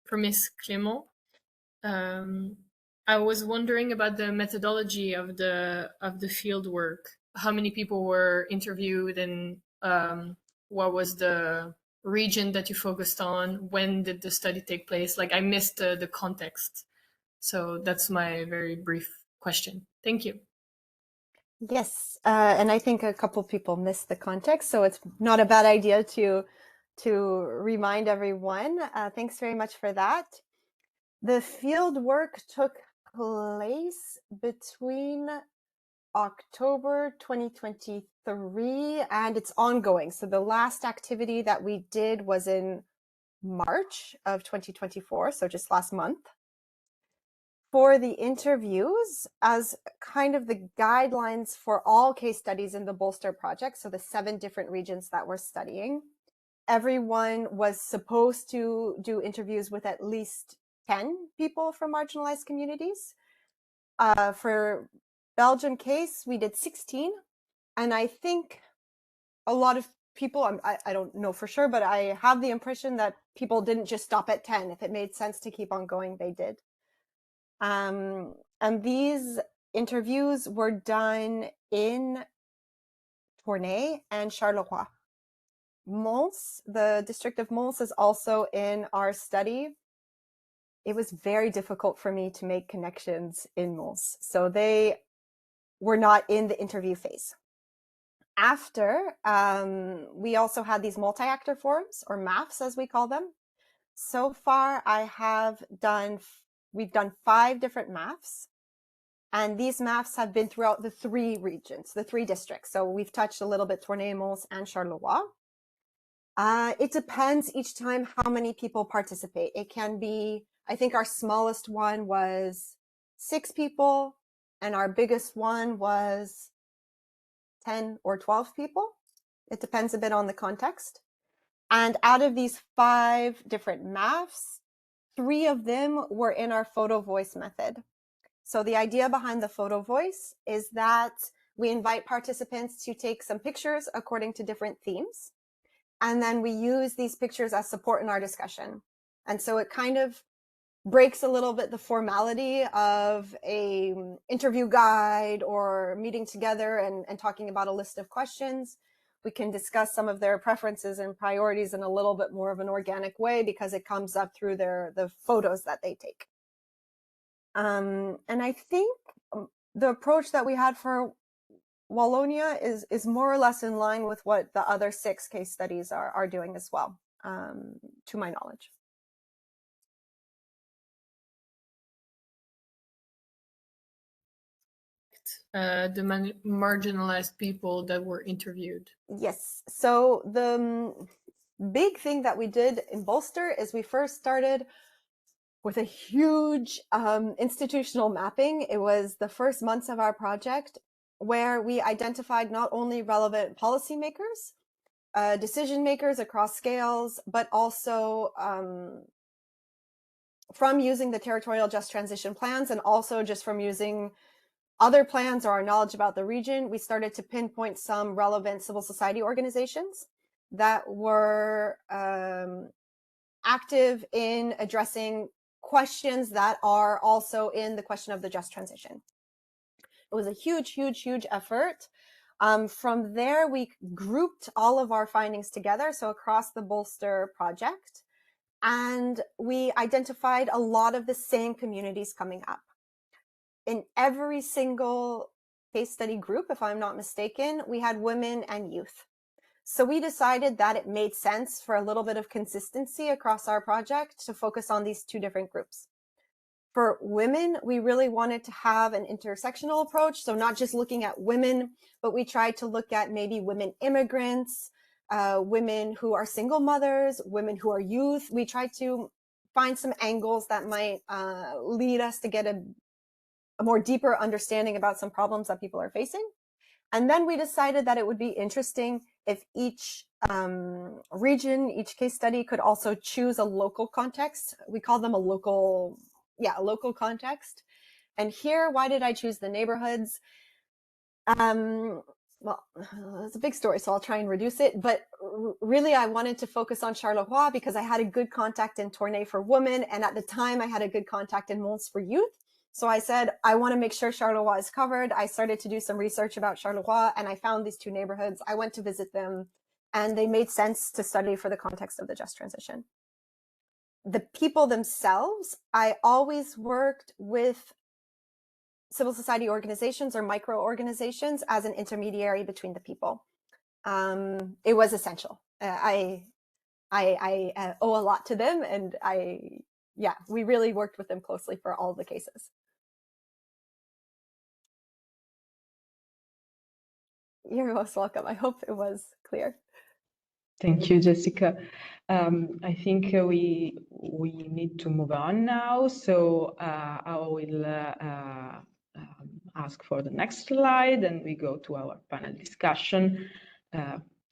for Ms. Clément. I was wondering about the methodology of the field work. How many people were interviewed, and what was the region that you focused on? When did the study take place? Like, I missed the context. So that's my very brief question. Thank you. Yes, and I think a couple people missed the context, so it's not a bad idea to remind everyone. Thanks very much for that. The field work took place between October 2023 and it's ongoing. So the last activity that we did was in March of 2024, so just last month. For the interviews, as kind of the guidelines for all case studies in the Bolster project, so the 7 different regions that we're studying, everyone was supposed to do interviews with at least 10 people from marginalized communities. For Belgium case, we did 16, and I think a lot of people, I don't know for sure, but I have the impression that people didn't just stop at 10. If it made sense to keep on going, they did. And these interviews were done in Tournai and Charleroi. Mons, the district of Mons, is also in our study. It was very difficult for me to make connections in Mons, so they were not in the interview phase. After, we also had these multi-actor forums, or MAFs as we call them. So far, we've done 5 different MAFs, and these MAFs have been throughout the 3 regions, the 3 districts. So we've touched a little bit Tournai, Mons, and Charleroi. It depends each time how many people participate. It can be, I think our smallest one was 6 people, and our biggest one was 10 or 12 people. It depends a bit on the context. And out of these 5 different MAFs, 3 of them were in our photo voice method. So the idea behind the photo voice is that we invite participants to take some pictures according to different themes. And then we use these pictures as support in our discussion. And so it kind of breaks a little bit the formality of a interview guide or meeting together and talking about a list of questions. We can discuss some of their preferences and priorities in a little bit more of an organic way because it comes up through the photos that they take. And I think the approach that we had for Wallonia is more or less in line with what the other 6 case studies are doing as well, to my knowledge. The marginalized people that were interviewed. Yes. So the big thing that we did in Bolster is we first started with a huge institutional mapping. It was the first months of our project where we identified not only relevant policymakers, decision makers across scales, but also from using the territorial just transition plans and also just from using other plans or our knowledge about the region, we started to pinpoint some relevant civil society organizations that were active in addressing questions that are also in the question of the just transition. It was a huge, huge, huge effort. From there, we grouped all of our findings together, so across the Bolster project, and we identified a lot of the same communities coming up. In every single case study group, if I'm not mistaken, we had women and youth. So we decided that it made sense for a little bit of consistency across our project to focus on these two different groups. For women, we really wanted to have an intersectional approach, so not just looking at women, but we tried to look at maybe women immigrants, women who are single mothers, women who are youth. We tried to find some angles that might lead us to get a more deeper understanding about some problems that people are facing. And then we decided that it would be interesting if each region, each case study could also choose a local context. We call them a local context. And here, why did I choose the neighborhoods? Well, it's a big story, so I'll try and reduce it. But really, I wanted to focus on Charleroi because I had a good contact in Tournai for women. And at the time, I had a good contact in Mons for youth. So I said, I want to make sure Charleroi is covered. I started to do some research about Charleroi, and I found these two neighborhoods. I went to visit them, and they made sense to study for the context of the just transition. The people themselves, I always worked with civil society organizations or micro-organizations as an intermediary between the people. It was essential. I owe a lot to them, and we really worked with them closely for all the cases. You're most welcome. I hope it was clear. Thank you, Jessica. I think we need to move on now. So I will ask for the next slide, and we go to our panel discussion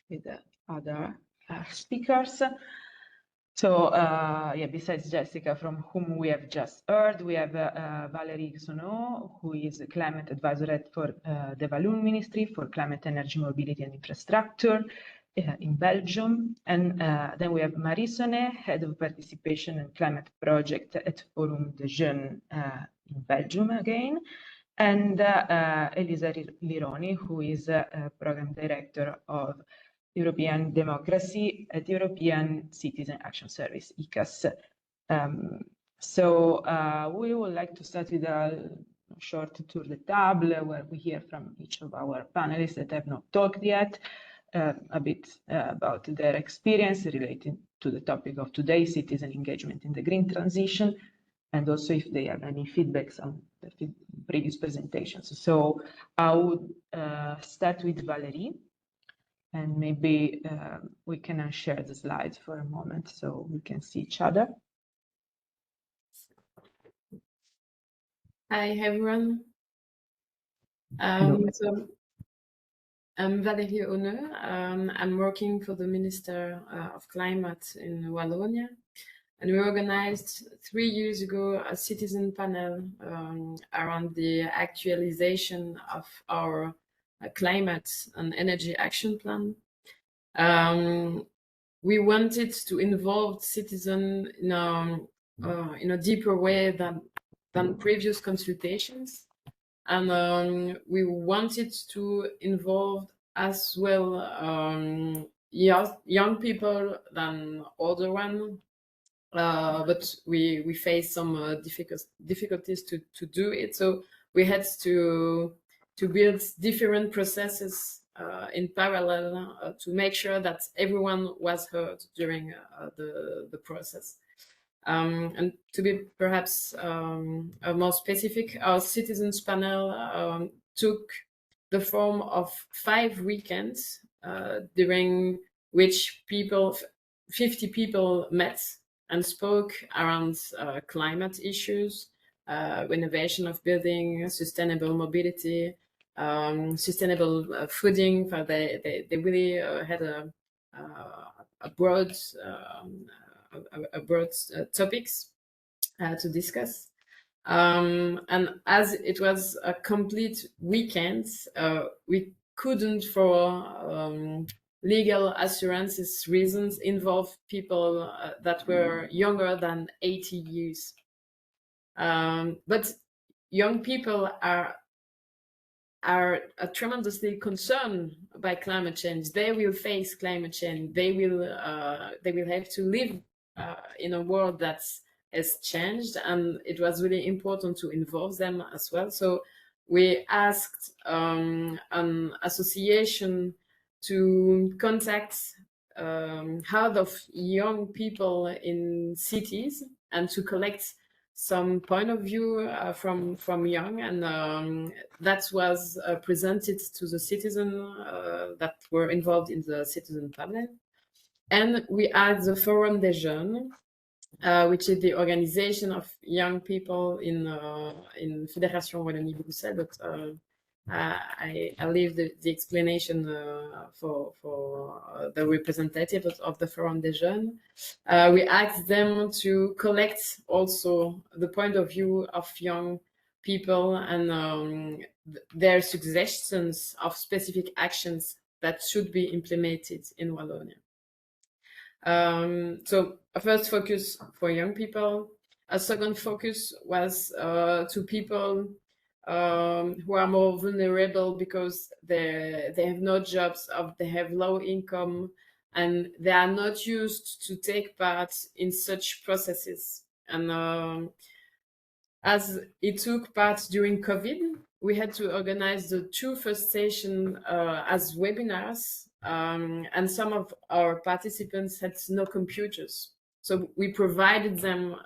with the other speakers. So besides Jessica, from whom we have just heard, we have Valérie Sonneau, who is a climate advisor for the Walloon Ministry for Climate, Energy, Mobility and Infrastructure in Belgium. And then we have Marie Sonnet, Head of Participation and Climate Project at Forum des Jeunes in Belgium again. And Elisa Lironi, who is a Program Director of European Democracy at European Citizen Action Service, ECAS. We would like to start with a short tour de table where we hear from each of our panelists that have not talked yet, a bit about their experience related to the topic of today, citizen engagement in the green transition, and also if they have any feedbacks on the previous presentations. So I would start with Valérie. And maybe we can unshare the slides for a moment so we can see each other. Hi, everyone. So I'm Valérie Hainaut. I'm working for the Minister of Climate in Wallonia. And we organized 3 years ago a citizen panel around the actualization of our climate and energy action plan. We wanted to involve citizens in a deeper way than previous consultations, and we wanted to involve as well young people than older ones. But we faced some difficulties to do it, so we had to build different processes in parallel to make sure that everyone was heard during the process. And to be perhaps more specific, our citizens panel took the form of 5 weekends during which 50 people met and spoke around climate issues, renovation of buildings, sustainable mobility, sustainable fooding. They really had a broad topics to discuss. And as it was a complete weekend, we couldn't for legal assurances reasons involved people that were younger than 80 years. But young people are tremendously concerned by climate change. They will face climate change. They will have to live in a world that has changed, and it was really important to involve them as well. So we asked an association to contact heart of young people in cities and to collect some point of view from young, and that was presented to the citizens that were involved in the citizen panel. And we had the Forum des Jeunes, which is the organization of young people in Fédération Wallonie-Bruxelles, but I leave the explanation for the representative of the Forum des Jeunes. We asked them to collect also the point of view of young people and their suggestions of specific actions that should be implemented in Wallonia. So a first focus for young people. A second focus was to people who are more vulnerable because they have no jobs, or they have low income, and they are not used to take part in such processes. And as it took part during COVID, we had to organize the 2 first sessions as webinars, and some of our participants had no computers. So we provided them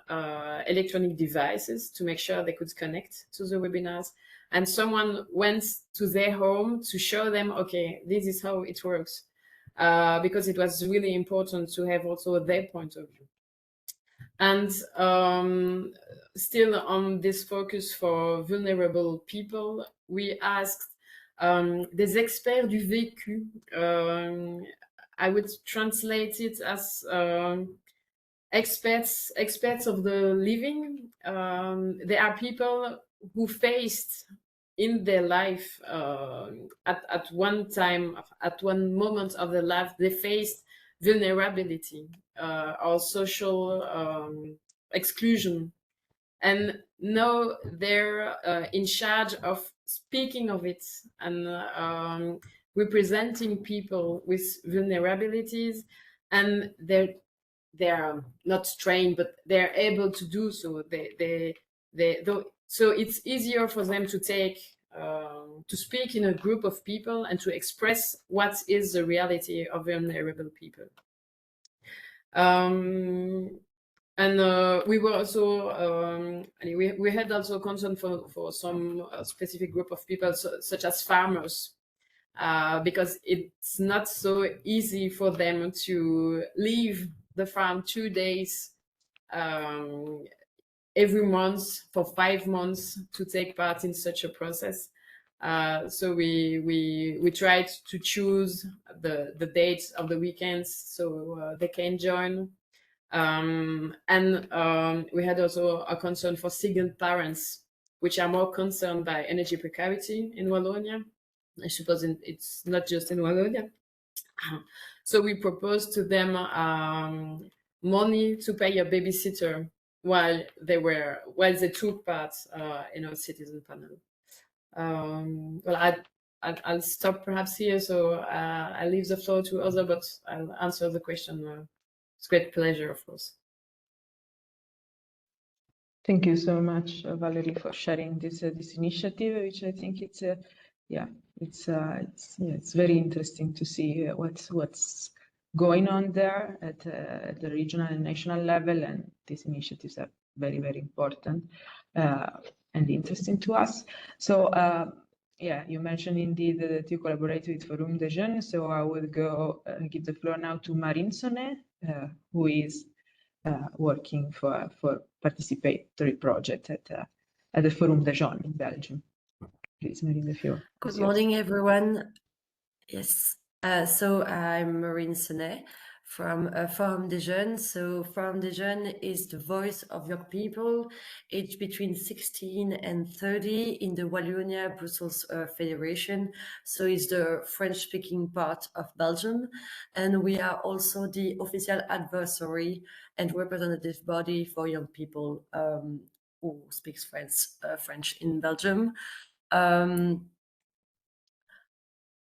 electronic devices to make sure they could connect to the webinars. And someone went to their home to show them, okay, this is how it works, because it was really important to have also their point of view. And still on this focus for vulnerable people, we asked des experts du vécu. I would translate it as experts of the living. They are people who faced in their life at one time, at one moment of their life, they faced vulnerability or social exclusion, and now they're in charge of speaking of it and representing people with vulnerabilities, and they're not trained, but they're able to do so. So it's easier for them to take to speak in a group of people and to express what is the reality of vulnerable people. And we were also we had also concern for some specific group of people, such as farmers, because it's not so easy for them to leave the farm 2 days every month for 5 months to take part in such a process. So we tried to choose the dates of the weekends so they can join. And we had also a concern for single parents, which are more concerned by energy precarity in Wallonia. I suppose it's not just in Wallonia. So we proposed to them money to pay a babysitter while they took part in our citizen panel. Well, I'll stop perhaps here, so I leave the floor to others, but I'll answer the question. It's great pleasure, of course. Thank you so much, Valerie, for sharing this initiative, which I think it's very interesting to see what's going on there at the regional and national level, and these initiatives are very, very important and interesting to us. So yeah, you mentioned indeed that you collaborate with Forum des Jeunes, so I will go give the floor now to Marine Sonnet, who is working for participatory project at the Forum des Jeunes in Belgium. Please, Marine, the floor. Good morning, everyone. Yes, so I'm Marine Sonnet from Forum des Jeunes. So Forum des Jeunes is the voice of young people aged between 16 and 30 in the Wallonia Brussels Federation. So it's the French-speaking part of Belgium. And we are also the official advisory and representative body for young people who speaks French in Belgium.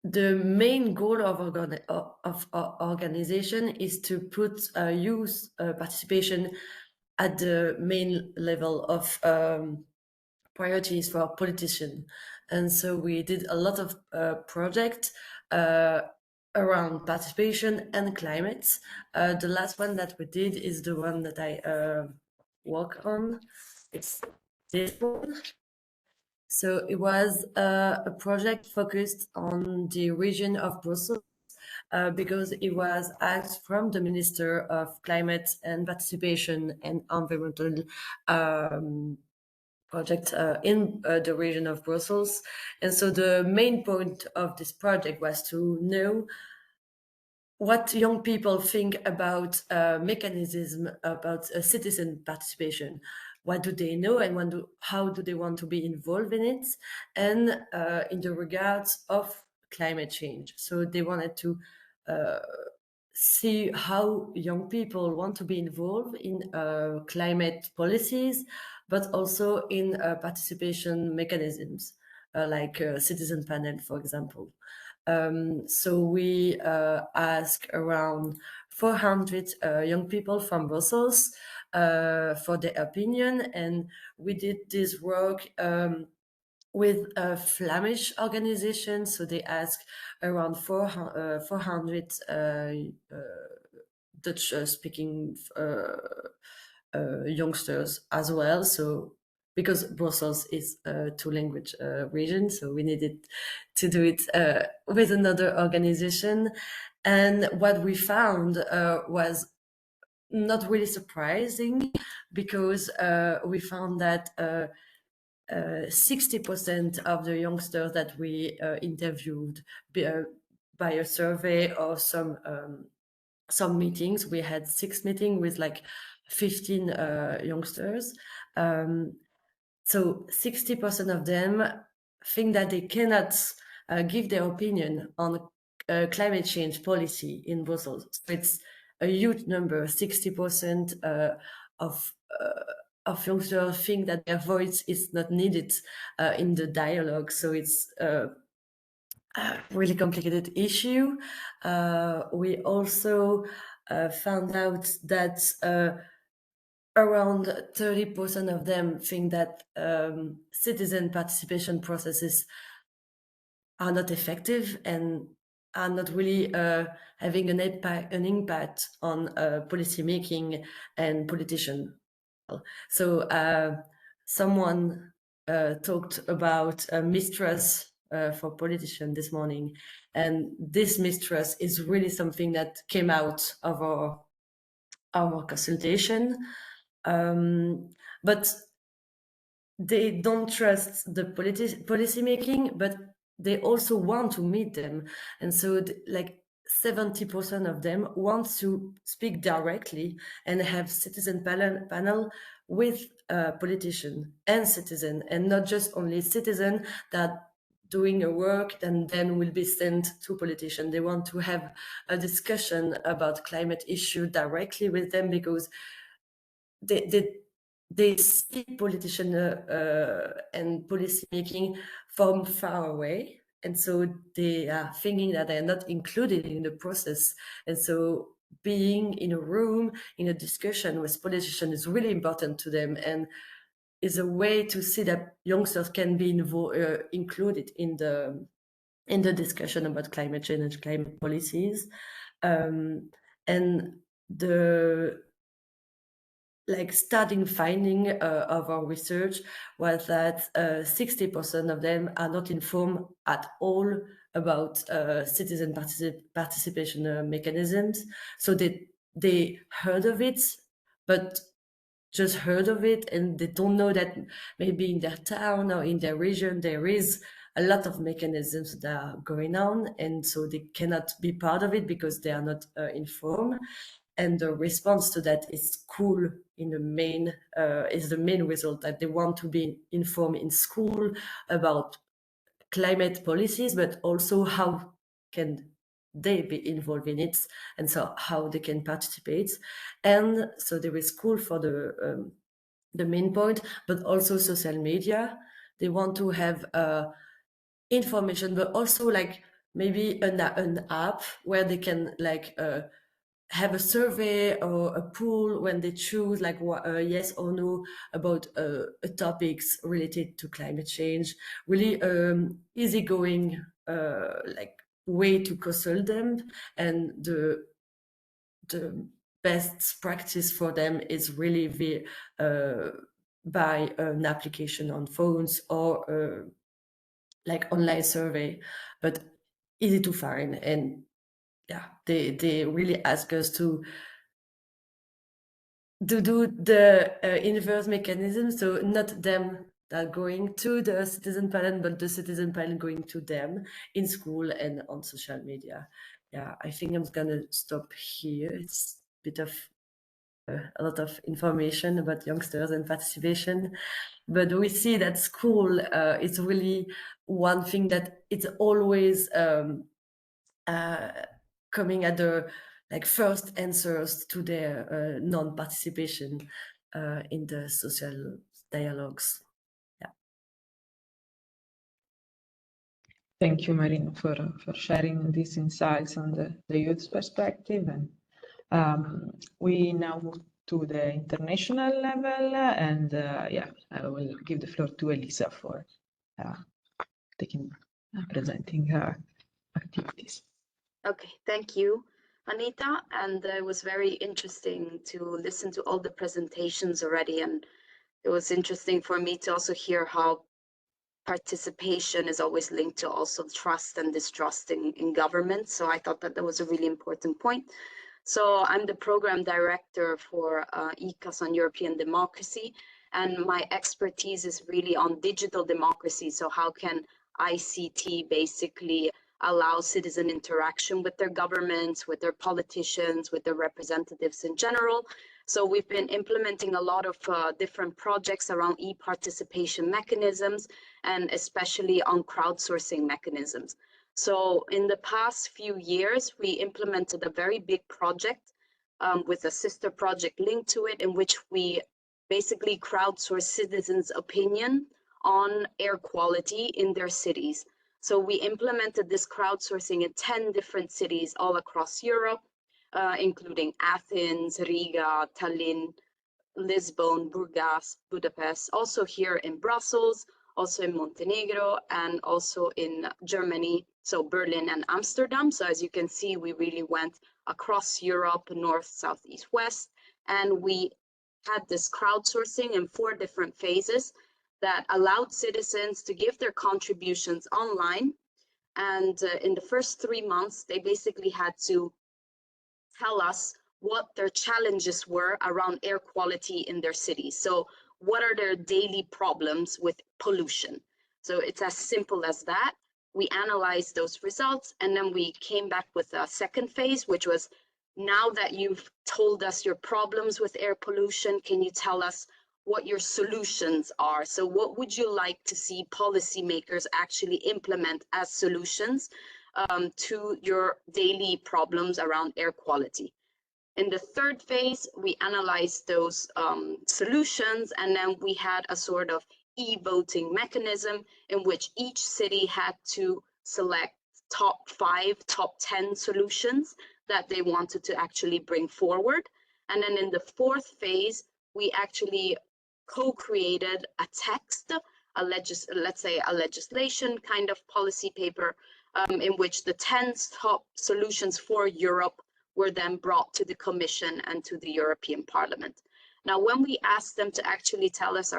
The main goal of our organization is to put youth participation at the main level of priorities for politicians. And so we did a lot of projects around participation and climate. The last one that we did is the one that I work on. It's this one. So it was a project focused on the region of Brussels because it was asked from the Minister of Climate and Participation and Environmental project in the region of Brussels. And so the main point of this project was to know what young people think about mechanism about citizen participation. What do they know and how do they want to be involved in it? And in the regards of climate change. So they wanted to see how young people want to be involved in climate policies, but also in participation mechanisms, like citizen panel, for example. So we asked around 400 young people from Brussels for their opinion, and we did this work with a Flemish organization. So they asked around 400 Dutch-speaking youngsters as well. So because Brussels is a two-language region, so we needed to do it with another organization. And what we found was not really surprising, because we found that 60% of the youngsters that we interviewed by a survey or some meetings, we had 6 meetings with like 15 youngsters. So 60% of them think that they cannot give their opinion on climate change policy in Brussels. So it's a huge number. 60% of youngsters think that their voice is not needed in the dialogue. So it's a really complicated issue. We also found out that around 30% of them think that citizen participation processes are not effective and are not really having an impact on policy making and politicians. So someone talked about mistrust for politicians this morning, and this mistrust is really something that came out of our consultation. But they don't trust the policy making, but they also want to meet them. And so like 70% of them want to speak directly and have citizen panel with politicians and citizen, and not just only citizen that doing a work and then will be sent to politicians. They want to have a discussion about climate issue directly with them, because they see politicians and policy making from far away. And so they are thinking that they're not included in the process. And so being in a room, in a discussion with politicians is really important to them, and is a way to see that youngsters can be included in the discussion about climate change and climate policies. And the starting finding of our research was that 60% of them are not informed at all about citizen participation mechanisms. So they heard of it, but just heard of it, and they don't know that maybe in their town or in their region there is a lot of mechanisms that are going on, and so they cannot be part of it because they are not informed. And the response to that is school in the main is the main result, that they want to be informed in school about climate policies, but also how can they be involved in it, and so how they can participate. And so there is school for the main point, but also social media. They want to have information, but also like maybe an app where they can like have a survey or a poll when they choose like yes or no about topics related to climate change. Really easygoing like way to consult them, and the best practice for them is really by an application on phones or like online survey, but easy to find. And yeah, they really ask us to do the inverse mechanism, so not them that are going to the citizen panel, but the citizen panel going to them in school and on social media. Yeah, I think I'm gonna stop here. It's a bit of a lot of information about youngsters and participation, but we see that school is really one thing that it's always coming at the like first answers to their non-participation in the social dialogues. Yeah. Thank you, Marina, for sharing these insights on the youth perspective. And we now move to the international level, and yeah, I will give the floor to Elisa for presenting her activities. Okay, thank you, Anita. And it was very interesting to listen to all the presentations already. And it was interesting for me to also hear how participation is always linked to also trust and distrust in government. So I thought that that was a really important point. So I'm the program director for ECAS on European democracy, and my expertise is really on digital democracy. So how can ICT basically allow citizen interaction with their governments, with their politicians, with their representatives in general. So we've been implementing a lot of different projects around e-participation mechanisms, and especially on crowdsourcing mechanisms. So in the past few years, we implemented a very big project with a sister project linked to it, in which we basically crowdsource citizens' opinion on air quality in their cities. So we implemented this crowdsourcing in 10 different cities all across Europe, including Athens, Riga, Tallinn, Lisbon, Burgas, Budapest, also here in Brussels, also in Montenegro, and also in Germany, so Berlin and Amsterdam. So as you can see, we really went across Europe, north, south, east, west, and we had this crowdsourcing in 4 different phases that allowed citizens to give their contributions online. And in the first 3 months, they basically had to tell us what their challenges were around air quality in their cities. So what are their daily problems with pollution? So it's as simple as that. We analyzed those results, and then we came back with a second phase, which was, now that you've told us your problems with air pollution, can you tell us what your solutions are? So what would you like to see policymakers actually implement as solutions to your daily problems around air quality? In the third phase, we analyzed those solutions, and then we had a sort of e-voting mechanism in which each city had to select top 5, top 10 solutions that they wanted to actually bring forward. And then in the fourth phase, we actually co-created a text, let's say a legislation kind of policy paper, in which the 10 top solutions for Europe were then brought to the Commission and to the European Parliament. Now, when we asked them to actually tell us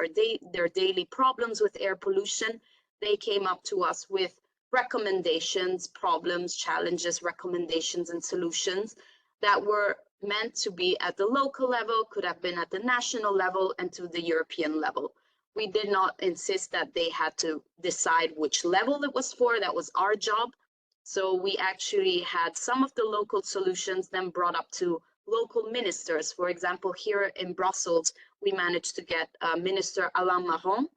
their daily problems with air pollution, they came up to us with recommendations, problems, challenges, recommendations, and solutions that were meant to be at the local level, could have been at the national level, and to the European level. we did not insist that they had to decide which level it was for. That was our job. So we actually had some of the local solutions then brought up to local ministers. For example, here in Brussels, we managed to get Minister Alain Marron,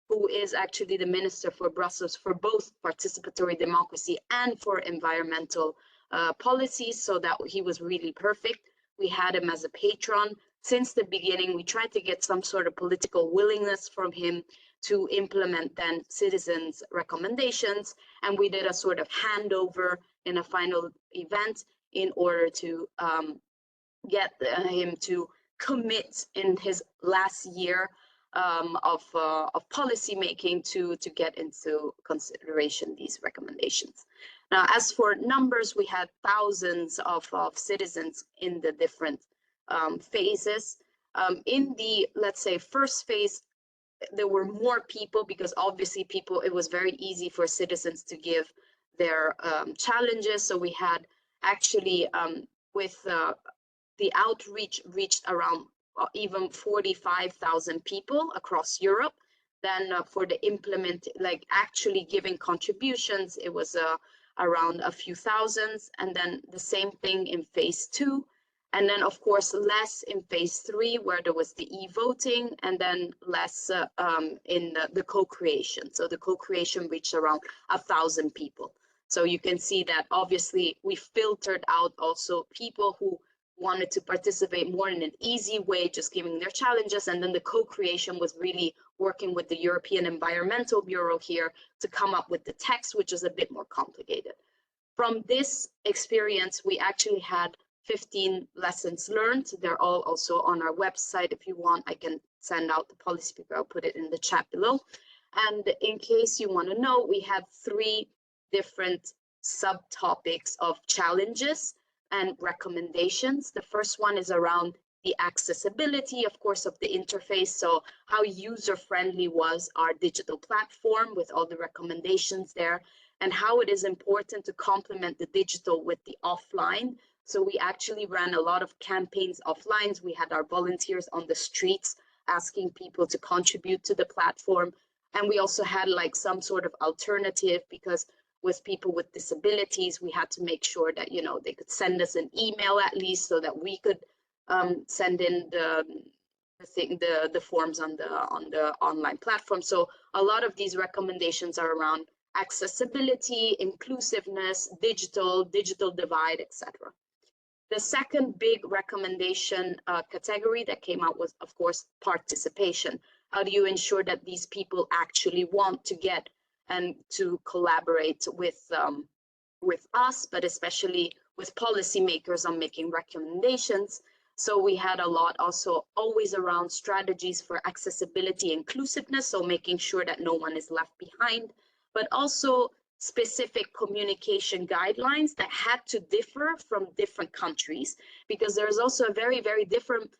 who is actually the minister for Brussels for both participatory democracy and for environmental policies, so that he was really perfect. We had him as a patron. Since the beginning, we tried to get some sort of political willingness from him to implement then citizens' recommendations, and we did a sort of handover in a final event in order to get him to commit in his last year of policy making to get into consideration these recommendations. Now, as for numbers, we had thousands of citizens in the different phases. In the, let's say, first phase, there were more people because obviously it was very easy for citizens to give their challenges. So we had actually with the outreach reached around even 45,000 people across Europe. Then for the actually giving contributions, it was around a few thousands. And then the same thing in phase 2. And then, of course, less in phase 3, where there was the e-voting, and then less in the co-creation. So the co-creation reached around 1,000 people. So you can see that obviously we filtered out also people who wanted to participate more in an easy way, just giving their challenges. And then the co-creation was really working with the European Environmental Bureau here to come up with the text, which is a bit more complicated. From this experience, we actually had 15 lessons learned. They're all also on our website. If you want, I can send out the policy paper. I'll put it in the chat below. And in case you want to know, we had 3 different subtopics of challenges and recommendations. The first one is around the accessibility, of course, of the interface. So how user-friendly was our digital platform with all the recommendations there, and how it is important to complement the digital with the offline. So we actually ran a lot of campaigns offline. We had our volunteers on the streets asking people to contribute to the platform. And we also had like some sort of alternative, because with people with disabilities, we had to make sure that, you know, they could send us an email at least, so that we could send in the forms on the online platform. So a lot of these recommendations are around accessibility, inclusiveness, digital divide, etc. The second big recommendation category that came out was, of course, participation. How do you ensure that these people actually want to get and to collaborate with us, but especially with policymakers on making recommendations? So we had a lot also always around strategies for accessibility, inclusiveness, so making sure that no one is left behind, but also specific communication guidelines that had to differ from different countries, because there's also a very, very different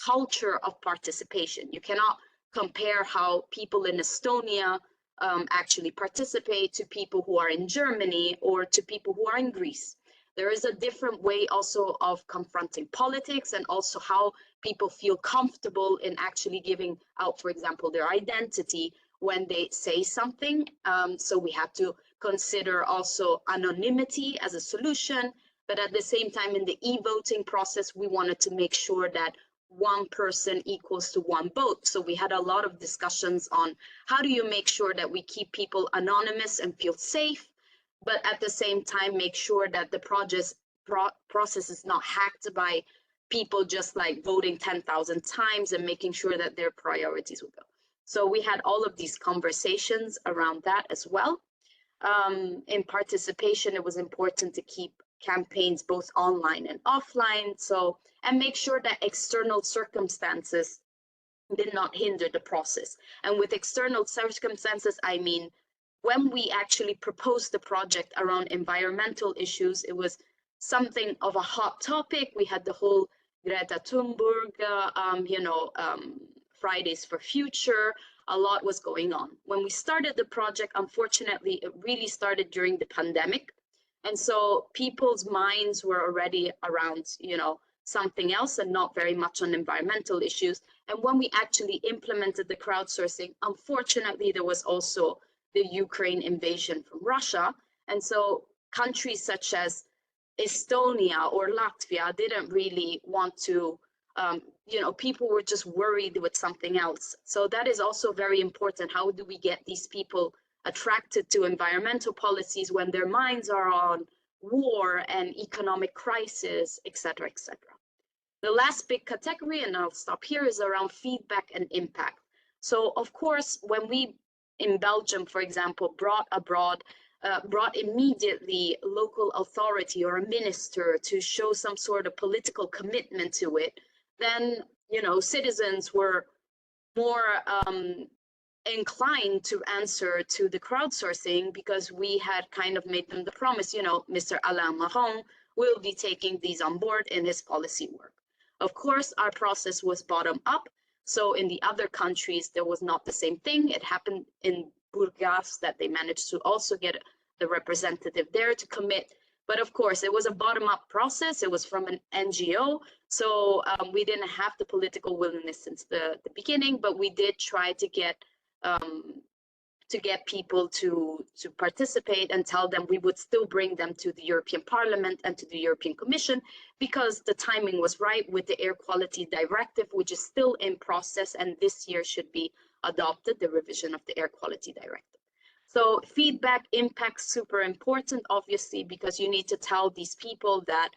culture of participation. You cannot compare how people in Estonia actually participate to people who are in Germany or to people who are in Greece. There is a different way also of confronting politics, and also how people feel comfortable in actually giving out, for example, their identity when they say something. So we have to consider also anonymity as a solution, but at the same time in the e-voting process, we wanted to make sure that one person equals to one vote. So we had a lot of discussions on how do you make sure that we keep people anonymous and feel safe, but at the same time make sure that the process is not hacked by people just like voting 10,000 times, and making sure that their priorities would go. So we had all of these conversations around that as well. In participation, it was important to keep campaigns both online and offline, and make sure that external circumstances did not hinder the process. And with external circumstances, I mean, when we actually proposed the project around environmental issues, it was something of a hot topic. We had the whole Greta Thunberg, Fridays for Future. A lot was going on. When we started the project, unfortunately, it really started during the pandemic. And so people's minds were already around, something else and not very much on environmental issues. And when we actually implemented the crowdsourcing, unfortunately, there was also the Ukraine invasion from Russia. And so countries such as Estonia or Latvia didn't really want to, people were just worried with something else. So that is also very important. How do we get these people attracted to environmental policies when their minds are on war and economic crisis, et cetera, et cetera. The last big category, and I'll stop here, is around feedback and impact. So of course, when we in Belgium, for example, brought immediately local authority or a minister to show some sort of political commitment to it, then, citizens were more inclined to answer to the crowdsourcing because we had kind of made them the promise, Mr. Alain Mahon will be taking these on board in his policy work. Of course, our process was bottom up. So in the other countries, there was not the same thing. It happened in Burgas that they managed to also get the representative there to commit. But of course, it was a bottom-up process. It was from an NGO. So we didn't have the political willingness since the beginning, but we did try to get people to participate and tell them we would still bring them to the European Parliament and to the European Commission because the timing was right with the Air Quality Directive, which is still in process and this year should be adopted, the revision of the Air Quality Directive. So feedback, impact, super important, obviously, because you need to tell these people that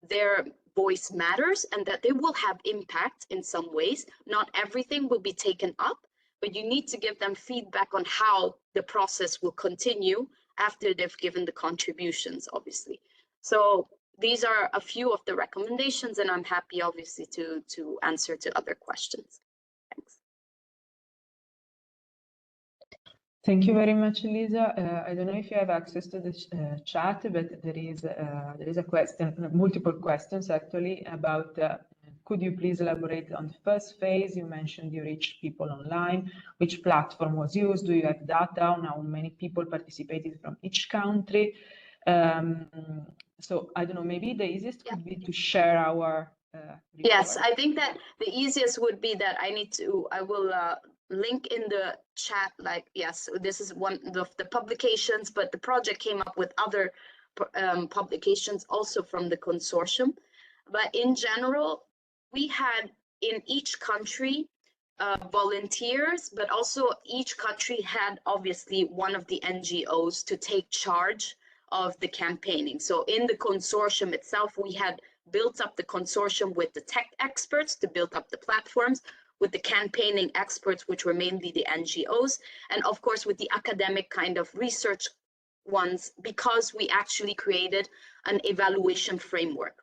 their voice matters and that they will have impact in some ways. Not everything will be taken up, but you need to give them feedback on how the process will continue after they've given the contributions, obviously. So these are a few of the recommendations, and I'm happy, obviously, to answer to other questions. Thanks. Thank you very much, Elisa. I don't know if you have access to the chat, but there is a question, multiple questions actually, about could you please elaborate on the first phase? You mentioned you reached people online. Which platform was used? Do you have data on how many people participated from each country? So I don't know, maybe the easiest could be to share our report. Yes, I think that the easiest would be that I will link in the chat, like, yes, this is one of the publications, but the project came up with other publications also from the consortium. But in general, we had in each country volunteers, but also each country had obviously one of the NGOs to take charge of the campaigning. So in the consortium itself, we had built up the consortium with the tech experts to build up the platforms, with the campaigning experts, which were mainly the NGOs, and of course with the academic kind of research ones, because we actually created an evaluation framework.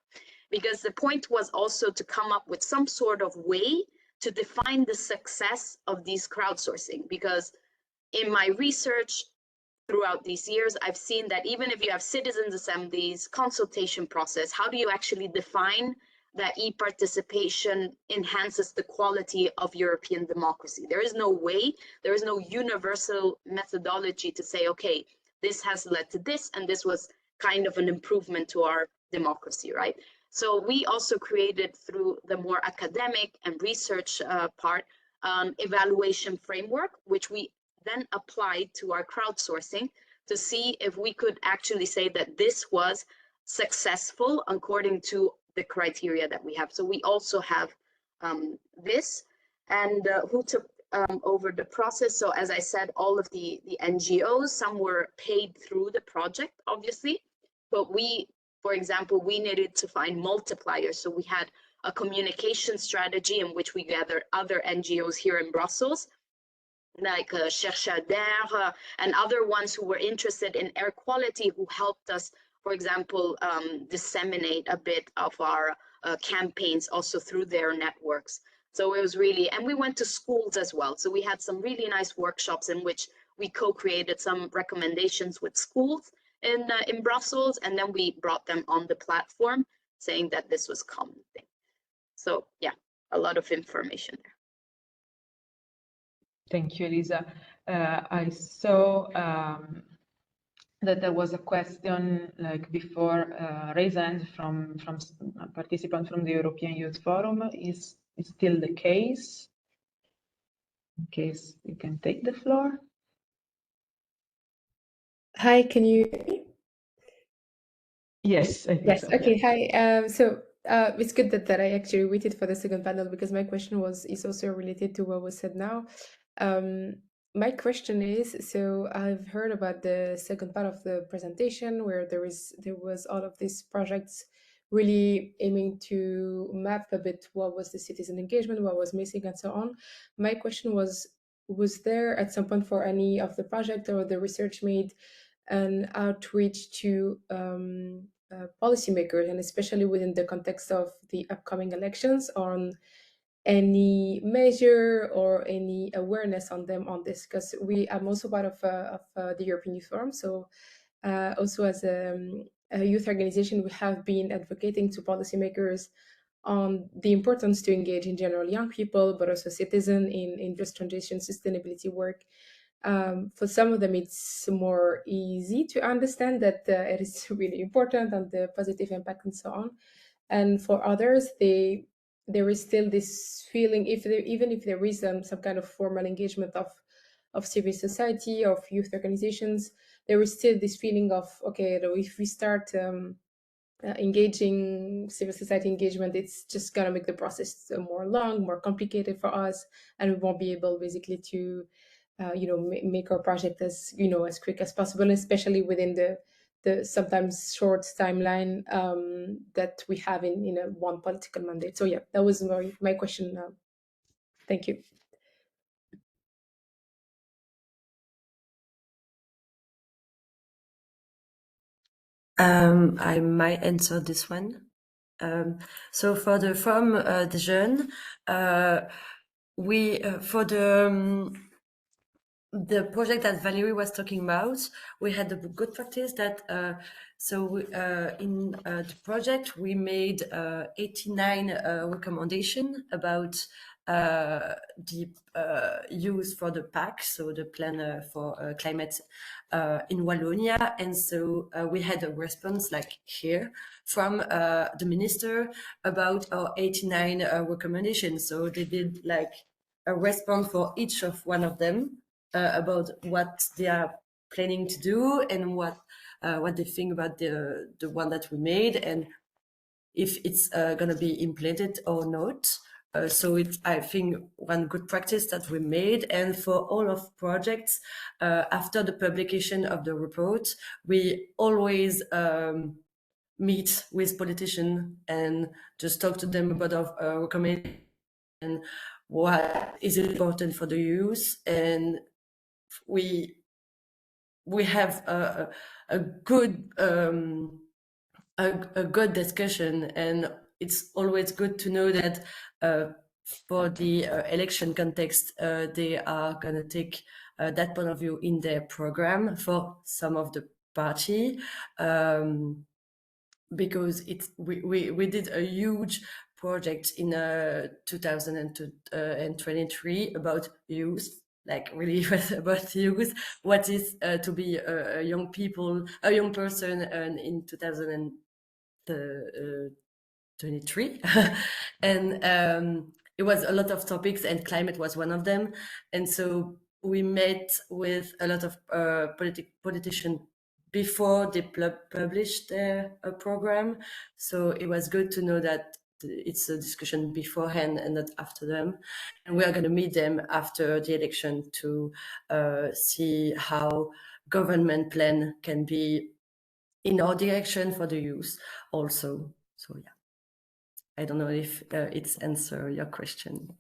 Because the point was also to come up with some sort of way to define the success of these crowdsourcing. Because in my research throughout these years, I've seen that even if you have citizens' assemblies, consultation process, how do you actually define that e-participation enhances the quality of European democracy? There is no way, there is no universal methodology to say, okay, this has led to this, and this was kind of an improvement to our democracy, right? So we also created, through the more academic and research part, evaluation framework, which we then applied to our crowdsourcing to see if we could actually say that this was successful according to the criteria that we have. So we also have this, and who took over the process. So as I said, all of the NGOs, some were paid through the project, obviously, but we, for example, we needed to find multipliers. So we had a communication strategy in which we gathered other NGOs here in Brussels, like Chercheurs d'Air and other ones who were interested in air quality, who helped us, for example, disseminate a bit of our campaigns also through their networks. So it was really, and we went to schools as well. So we had some really nice workshops in which we co-created some recommendations with schools in Brussels, and then we brought them on the platform saying that this was a common thing. So yeah, a lot of information there. Thank you, Elisa. I saw that there was a question like before raise hand from a participant from the European Youth Forum is still the case. In case you can take the floor. Hi, can you hear me? Yes, I think Yes, so. okay, hi. It's good that I actually waited for the second panel because my question is also related to what was said now. My question is, so I've heard about the second part of the presentation where there was all of these projects really aiming to map a bit what was the citizen engagement, what was missing, and so on. My question was there at some point for any of the project or the research made an outreach to policymakers, and especially within the context of the upcoming elections, on any measure or any awareness on them on this? Because I'm also part of the European Youth Forum, so also as a youth organization, we have been advocating to policymakers on the importance to engage in general young people, but also citizens in just transition sustainability work. For some of them, it's more easy to understand that it is really important and the positive impact and so on. And for others, there is still this feeling, even if there is some kind of formal engagement of civil society, of youth organizations, there is still this feeling of, okay, if we start engaging civil society engagement, it's just gonna make the process more long, more complicated for us, and we won't be able basically to make our project as as quick as possible, especially within the sometimes short timeline that we have in a one political mandate. So yeah, that was my question. Thank you. I might answer this one. So for the From the Jeune, we for the project that Valerie was talking about, we had a good practice that in the project we made 89 recommendations about the use for the PAC, so the plan for climate in Wallonia. And so we had a response like here from the minister about our 89 recommendations. So they did like a response for each of one of them about what they are planning to do and what they think about the one that we made and if it's going to be implemented or not. So it's, I think, one good practice that we made. And for all of projects, after the publication of the report, we always meet with politicians and just talk to them about our recommendation and what is important for the youth. And we have a good discussion, and it's always good to know that for the election context, they are going to take that point of view in their program for some of the party, because we did a huge project in 2023 about youth, like really about youth, what is to be a young person in 2023 and it was a lot of topics, and climate was one of them. And so we met with a lot of politicians before they published their program. So it was good to know that it's a discussion beforehand and not after them. And we are going to meet them after the election to see how government plan can be in our direction for the youth also. So yeah, I don't know if it's answer your question.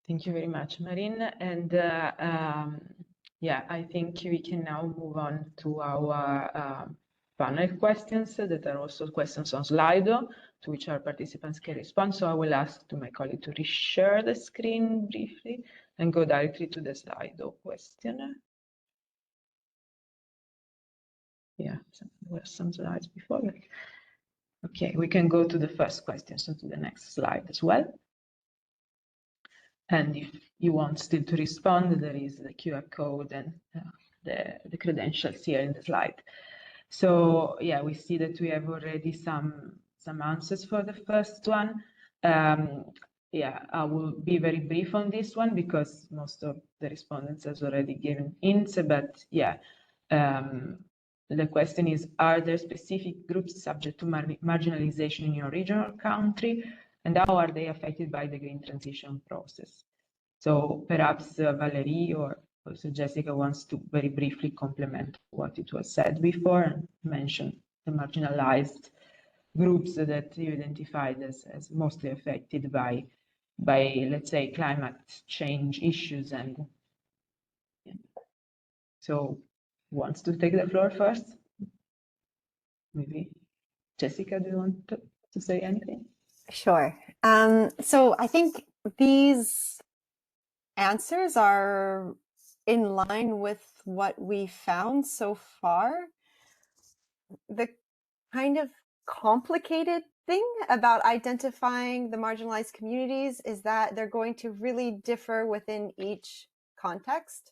Thank you very much, Marine. And yeah, I think we can now move on to our panel questions that are also questions on Slido, to which our participants can respond. So I will ask to my colleague to reshare the screen briefly and go directly to the Slido question. Yeah, there were some slides before. Okay, we can go to the first question, so to the next slide as well. And if you want still to respond, there is the QR code and the credentials here in the slide. So yeah, we see that we have already some answers for the first one. Yeah, I will be very brief on this one because most of the respondents has already given hints, but yeah, the question is, are there specific groups subject to marginalization in your region or country, and how are they affected by the green transition process? So perhaps Valerie or also Jessica wants to very briefly complement what it was said before and mention the marginalized groups that you identified as mostly affected by let's say climate change issues. And yeah. So who wants to take the floor first? Maybe Jessica, do you want to say anything? Sure. So I think these answers are in line with what we found so far. The kind of complicated thing about identifying the marginalized communities is that they're going to really differ within each context.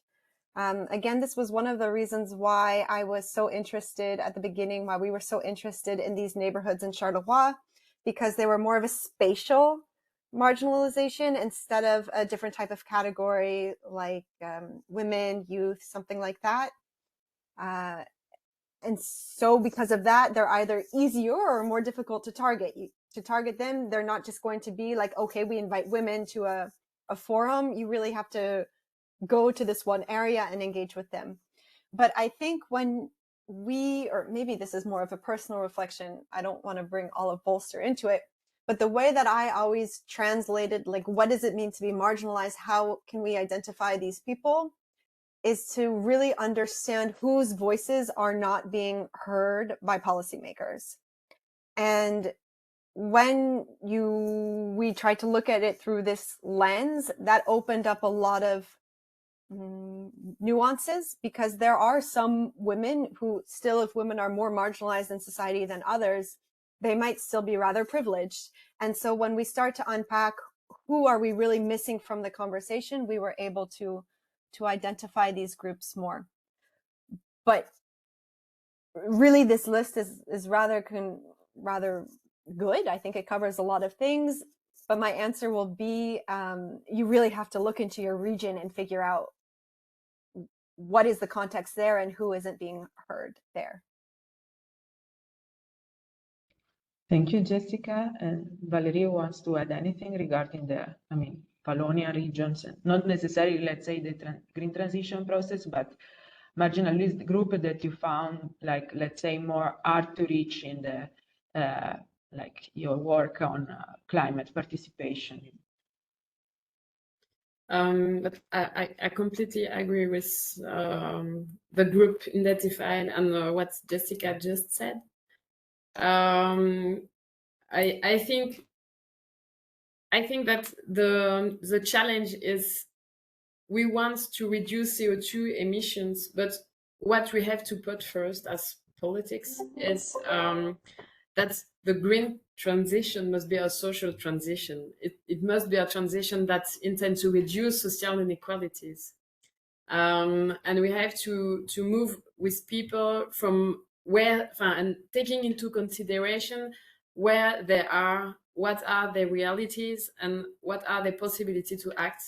Again, this was one of the reasons why I was so interested at the beginning, why we were so interested in these neighborhoods in Charleroi, because they were more of a spatial marginalization instead of a different type of category like women, youth, something like that. And so because of that, they're either easier or more difficult to target. To target them, they're not just going to be like, okay, we invite women to a forum. You really have to go to this one area and engage with them. But I think when we, or maybe this is more of a personal reflection, I don't want to bring all of Bolster into it, but the way that I always translated, like, what does it mean to be marginalized? How can we identify these people? Is to really understand whose voices are not being heard by policymakers. And when we tried to look at it through this lens, that opened up a lot of nuances, because there are some women who still, if women are more marginalized in society than others, they might still be rather privileged. And so when we start to unpack who are we really missing from the conversation, we were able to identify these groups more. But really, this list is rather good. I think it covers a lot of things. But my answer will be, you really have to look into your region and figure out what is the context there and who isn't being heard there. Thank you, Jessica. And Valerie wants to add anything regarding the, Wallonia regions, not necessarily, let's say, the green transition process, but marginalized group that you found, like, let's say, more hard to reach in the, like your work on climate participation. But I completely agree with the group identified and what Jessica just said. I think that the challenge is we want to reduce CO2 emissions, but what we have to put first as politics is that the green transition must be a social transition. It must be a transition that intends to reduce social inequalities. And we have to move with people from where, and taking into consideration where they are, what are their realities, and what are the possibilities to act.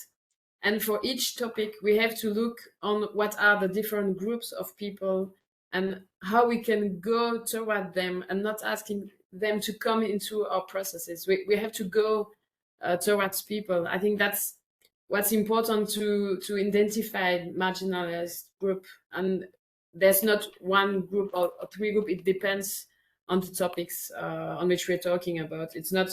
And for each topic, we have to look on what are the different groups of people and how we can go toward them, and not asking them to come into our processes. We have to go towards people. I think that's what's important to identify marginalized group. And there's not one group or three group. It depends on the topics on which we're talking about. It's not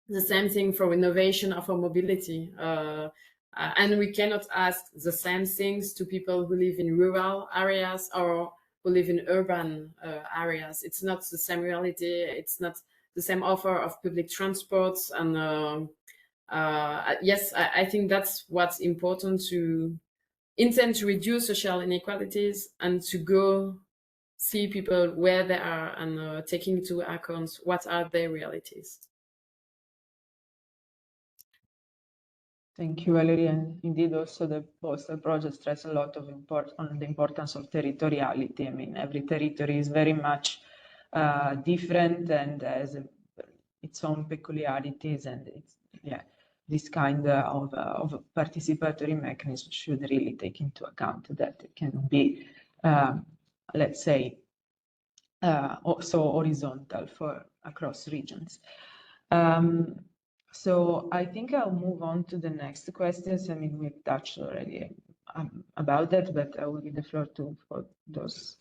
the same thing for innovation or for mobility. And we cannot ask the same things to people who live in rural areas or who live in urban areas. It's not the same reality. It's not the same offer of public transports. And yes, I think that's what's important, to intend to reduce social inequalities and to go see people where they are and taking into account what are their realities. Thank you, Valerie. And indeed, also the Bolster project stress a lot of on the importance of territoriality. I mean, every territory is very much different and has its own peculiarities, and it's, yeah, this kind of participatory mechanism should really take into account that it can be, let's say, also horizontal for across regions. So I think I'll move on to the next questions. I mean, we've touched already about that, but I will give the floor for those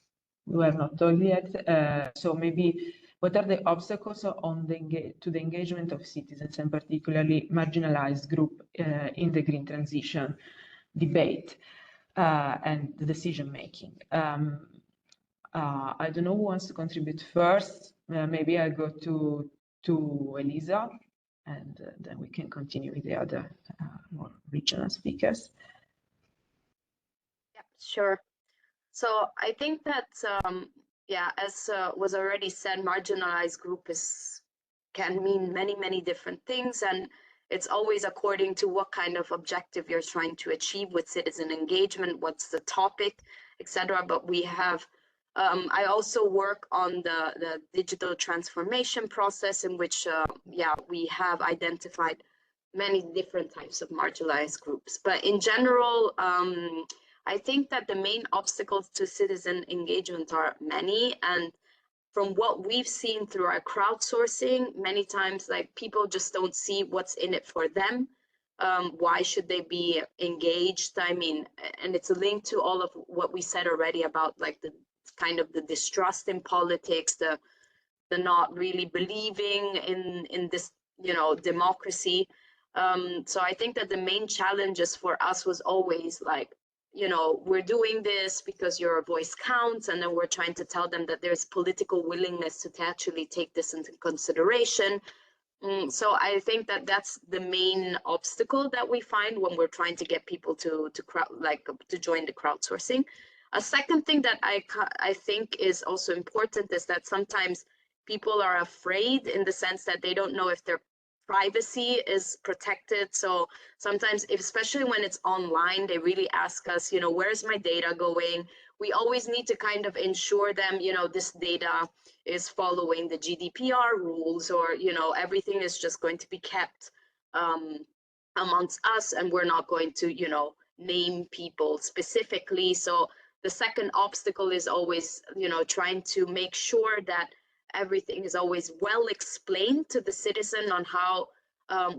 who have not told yet. So maybe what are the obstacles to the engagement of citizens, and particularly marginalized group in the green transition debate and the decision making? I don't know who wants to contribute first. Maybe I'll go to Elisa, and then we can continue with the other more regional speakers. Yeah, sure. So I think that, yeah, as was already said, marginalized group can mean many, many different things. And it's always according to what kind of objective you're trying to achieve with citizen engagement, what's the topic, etc. But we have, I also work on the digital transformation process in which, yeah, we have identified many different types of marginalized groups. But in general, I think that the main obstacles to citizen engagement are many, and from what we've seen through our crowdsourcing, many times like people just don't see what's in it for them. Why should they be engaged? I mean, and it's a link to all of what we said already about like the kind of the distrust in politics, the not really believing in this, you know, democracy. So I think that the main challenges for us was always like, you know, we're doing this because your voice counts, and then we're trying to tell them that there's political willingness to actually take this into consideration. So I think that that's the main obstacle that we find when we're trying to get people to join the crowdsourcing. A second thing that I think is also important is that sometimes people are afraid in the sense that they don't know if their privacy is protected. So sometimes, especially when it's online, they really ask us, you know, where's my data going? We always need to kind of ensure them, you know, this data is following the GDPR rules, or, you know, everything is just going to be kept amongst us, and we're not going to, you know, name people specifically. So the second obstacle is always, you know, trying to make sure that everything is always well explained to the citizen on how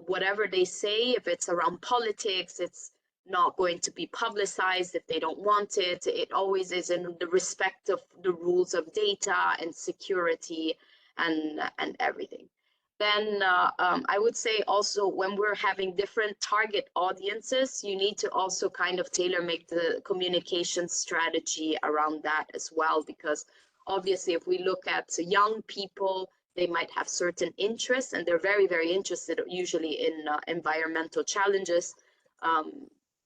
whatever they say, if it's around politics, it's not going to be publicized if they don't want it. It always is in the respect of the rules of data and security and everything. Then I would say also, when we're having different target audiences, you need to also kind of tailor make the communication strategy around that as well, because obviously if we look at young people, they might have certain interests, and they're very, very interested usually in environmental challenges.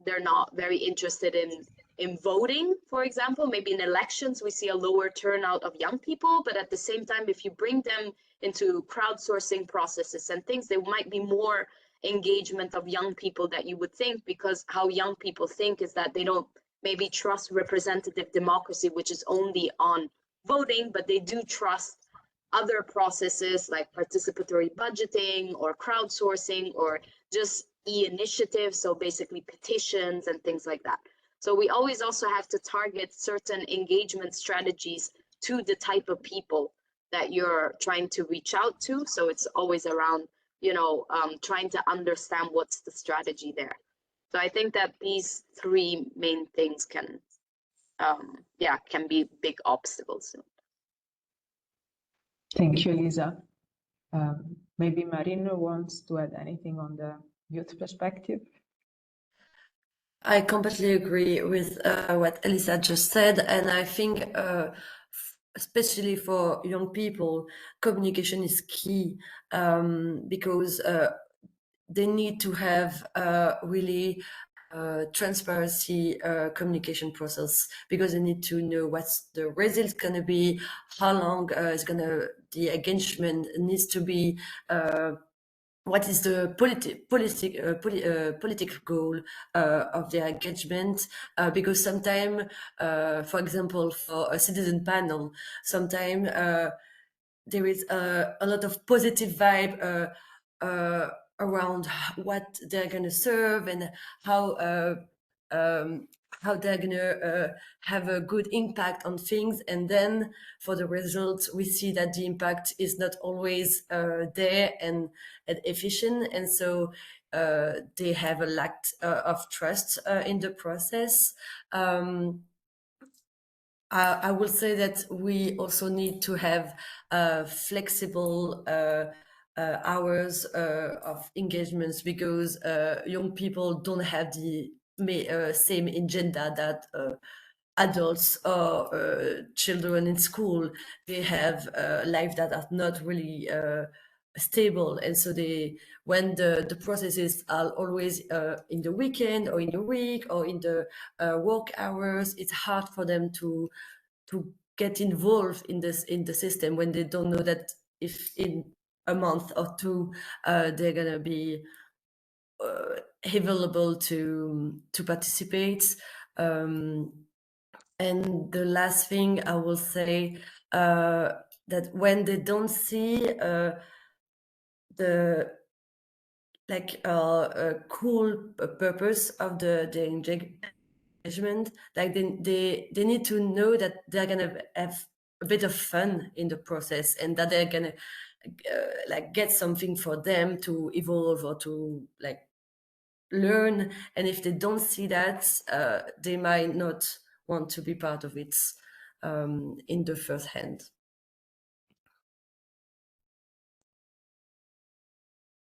They're not very interested in voting, for example. Maybe in elections we see a lower turnout of young people, but at the same time, if you bring them into crowdsourcing processes and things, there might be more engagement of young people that you would think, because how young people think is that they don't maybe trust representative democracy, which is only on voting, but they do trust other processes like participatory budgeting or crowdsourcing or just e-initiatives, so basically petitions and things like that. So we always also have to target certain engagement strategies to the type of people that you're trying to reach out to. So it's always around, you know, trying to understand what's the strategy there. So I think that these three main things can be big obstacles. Thank you, Elisa. Maybe Marino wants to add anything on the youth perspective. I completely agree with what Elisa just said, and I think especially for young people, communication is key, because they need to have really transparency communication process, because they need to know what's the result going to be, how long is going to the engagement needs to be, what is the political goal of their engagement, because sometimes, for example, for a citizen panel, sometimes there is a lot of positive vibe around what they're going to serve and how they're going to have a good impact on things. And then for the results, we see that the impact is not always there and efficient. And so they have a lack of trust in the process. I will say that we also need to have flexible hours of engagements, because young people don't have the same agenda that adults or children in school. They have lives that are not really stable, and so when the processes are always in the weekend or in the week or in the work hours, it's hard for them to get involved in the system when they don't know that if in a month or two they're gonna be available to participate. And the last thing I will say, that when they don't see the cool purpose of the engagement, like they need to know that they're gonna have a bit of fun in the process, and that they're gonna get something for them to evolve or to learn. And if they don't see that, they might not want to be part of it in the first hand.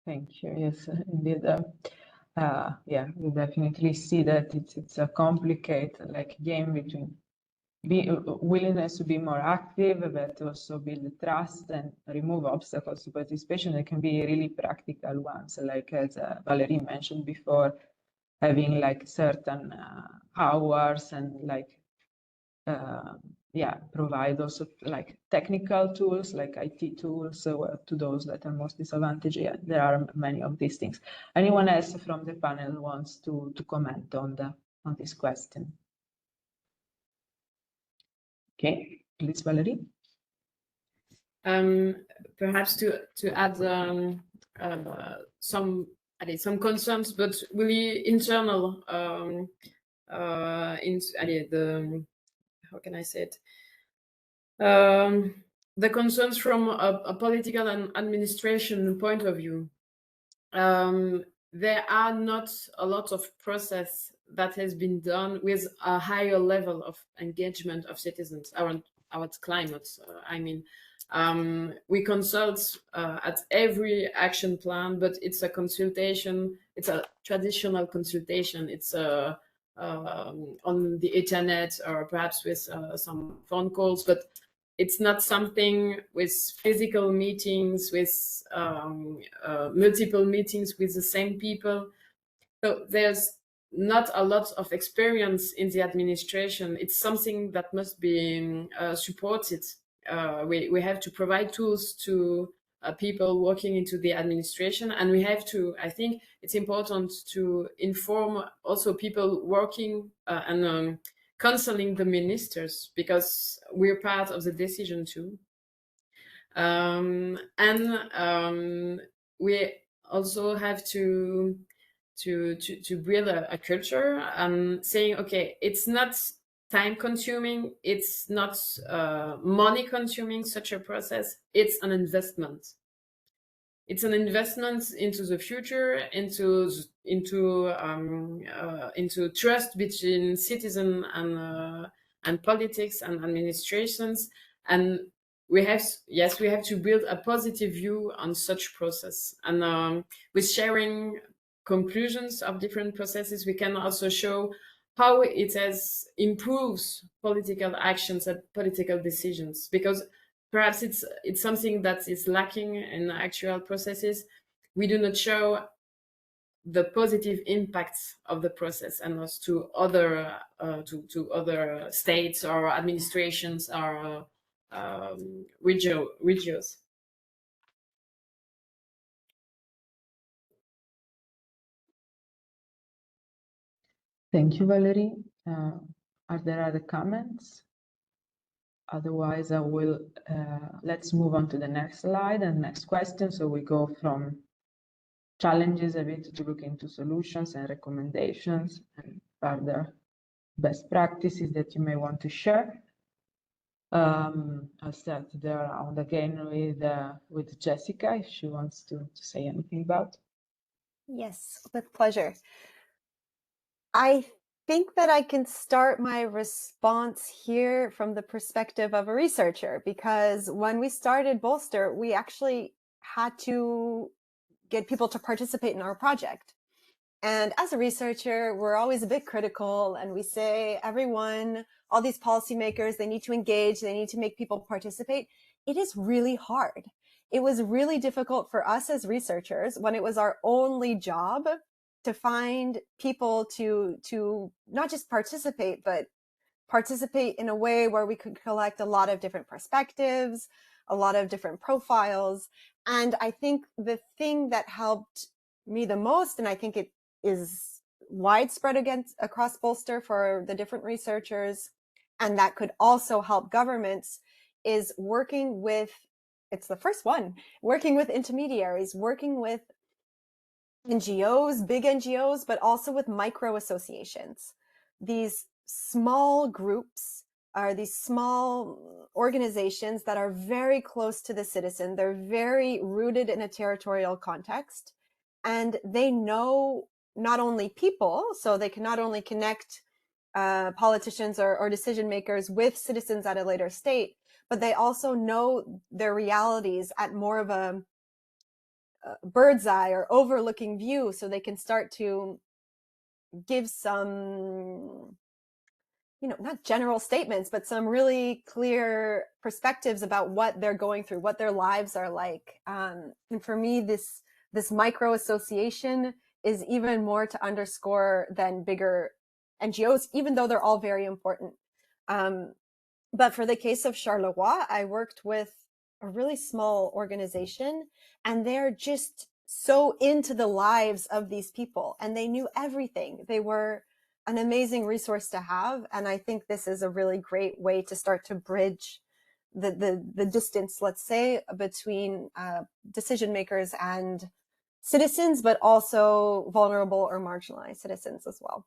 Thank you. Yes, indeed. Yeah, we definitely see that it's a complicated game between willingness to be more active, but also build trust and remove obstacles to participation. It can be really practical ones, like as Valerie mentioned before, having certain hours and provide also technical tools like IT tools to those that are most disadvantaged. Yeah, there are many of these things. Anyone else from the panel wants to comment on this question? Okay, please, Valerie. Perhaps to add some concerns, but really internal. How can I say it? The concerns from a political and administration point of view. There are not a lot of process that has been done with a higher level of engagement of citizens around climate. We consult at every action plan, but it's a consultation. It's a traditional consultation. It's on the internet or perhaps with some phone calls, but it's not something with physical meetings, with multiple meetings with the same people. So there's not a lot of experience in the administration. It's something that must be supported. We have to provide tools to people working into the administration, and we have to, I think it's important to inform also people working and counseling the ministers, because we're part of the decision too. We also have to build a culture and saying, okay, it's not time consuming, it's not money consuming, such a process. It's an investment. It's an investment into the future, into trust between citizen and politics and administrations. And we have to build a positive view on such process. And with sharing conclusions of different processes, we can also show how it has improves political actions and political decisions, because perhaps it's something that is lacking in actual processes. We do not show the positive impacts of the process and also to other other states or administrations or regions. Thank you, Valerie. Are there other comments? Otherwise, I will, let's move on to the next slide and next question. So we go from challenges a bit to look into solutions and recommendations and further best practices that you may want to share. I'll start the round again with Jessica, if she wants to say anything about. Yes, with pleasure. I think that I can start my response here from the perspective of a researcher, because when we started Bolster, we actually had to get people to participate in our project. And as a researcher, we're always a bit critical, and we say, everyone, all these policymakers, they need to engage, they need to make people participate. It is really hard. It was really difficult for us as researchers when it was our only job to find people to not just participate, but participate in a way where we could collect a lot of different perspectives, a lot of different profiles. And I think the thing that helped me the most, and I think it is widespread across Bolster for the different researchers, and that could also help governments, is working with, it's the first one, working with intermediaries, working with NGOs, big NGOs, but also with micro associations. These small groups are these small organizations that are very close to the citizen. They're very rooted in a territorial context, and they know not only people, so they can not only connect politicians or decision makers with citizens at a later state, but they also know their realities at more of a bird's eye or overlooking view, so they can start to give some, not general statements, but some really clear perspectives about what they're going through, what their lives are like. And for me, this micro association is even more to underscore than bigger NGOs, even though they're all very important. But for the case of Charleroi, I worked with a really small organization, and they're just so into the lives of these people, and they knew everything. They were an amazing resource to have, and I think this is a really great way to start to bridge the distance, let's say, between decision makers and citizens, but also vulnerable or marginalized citizens as well.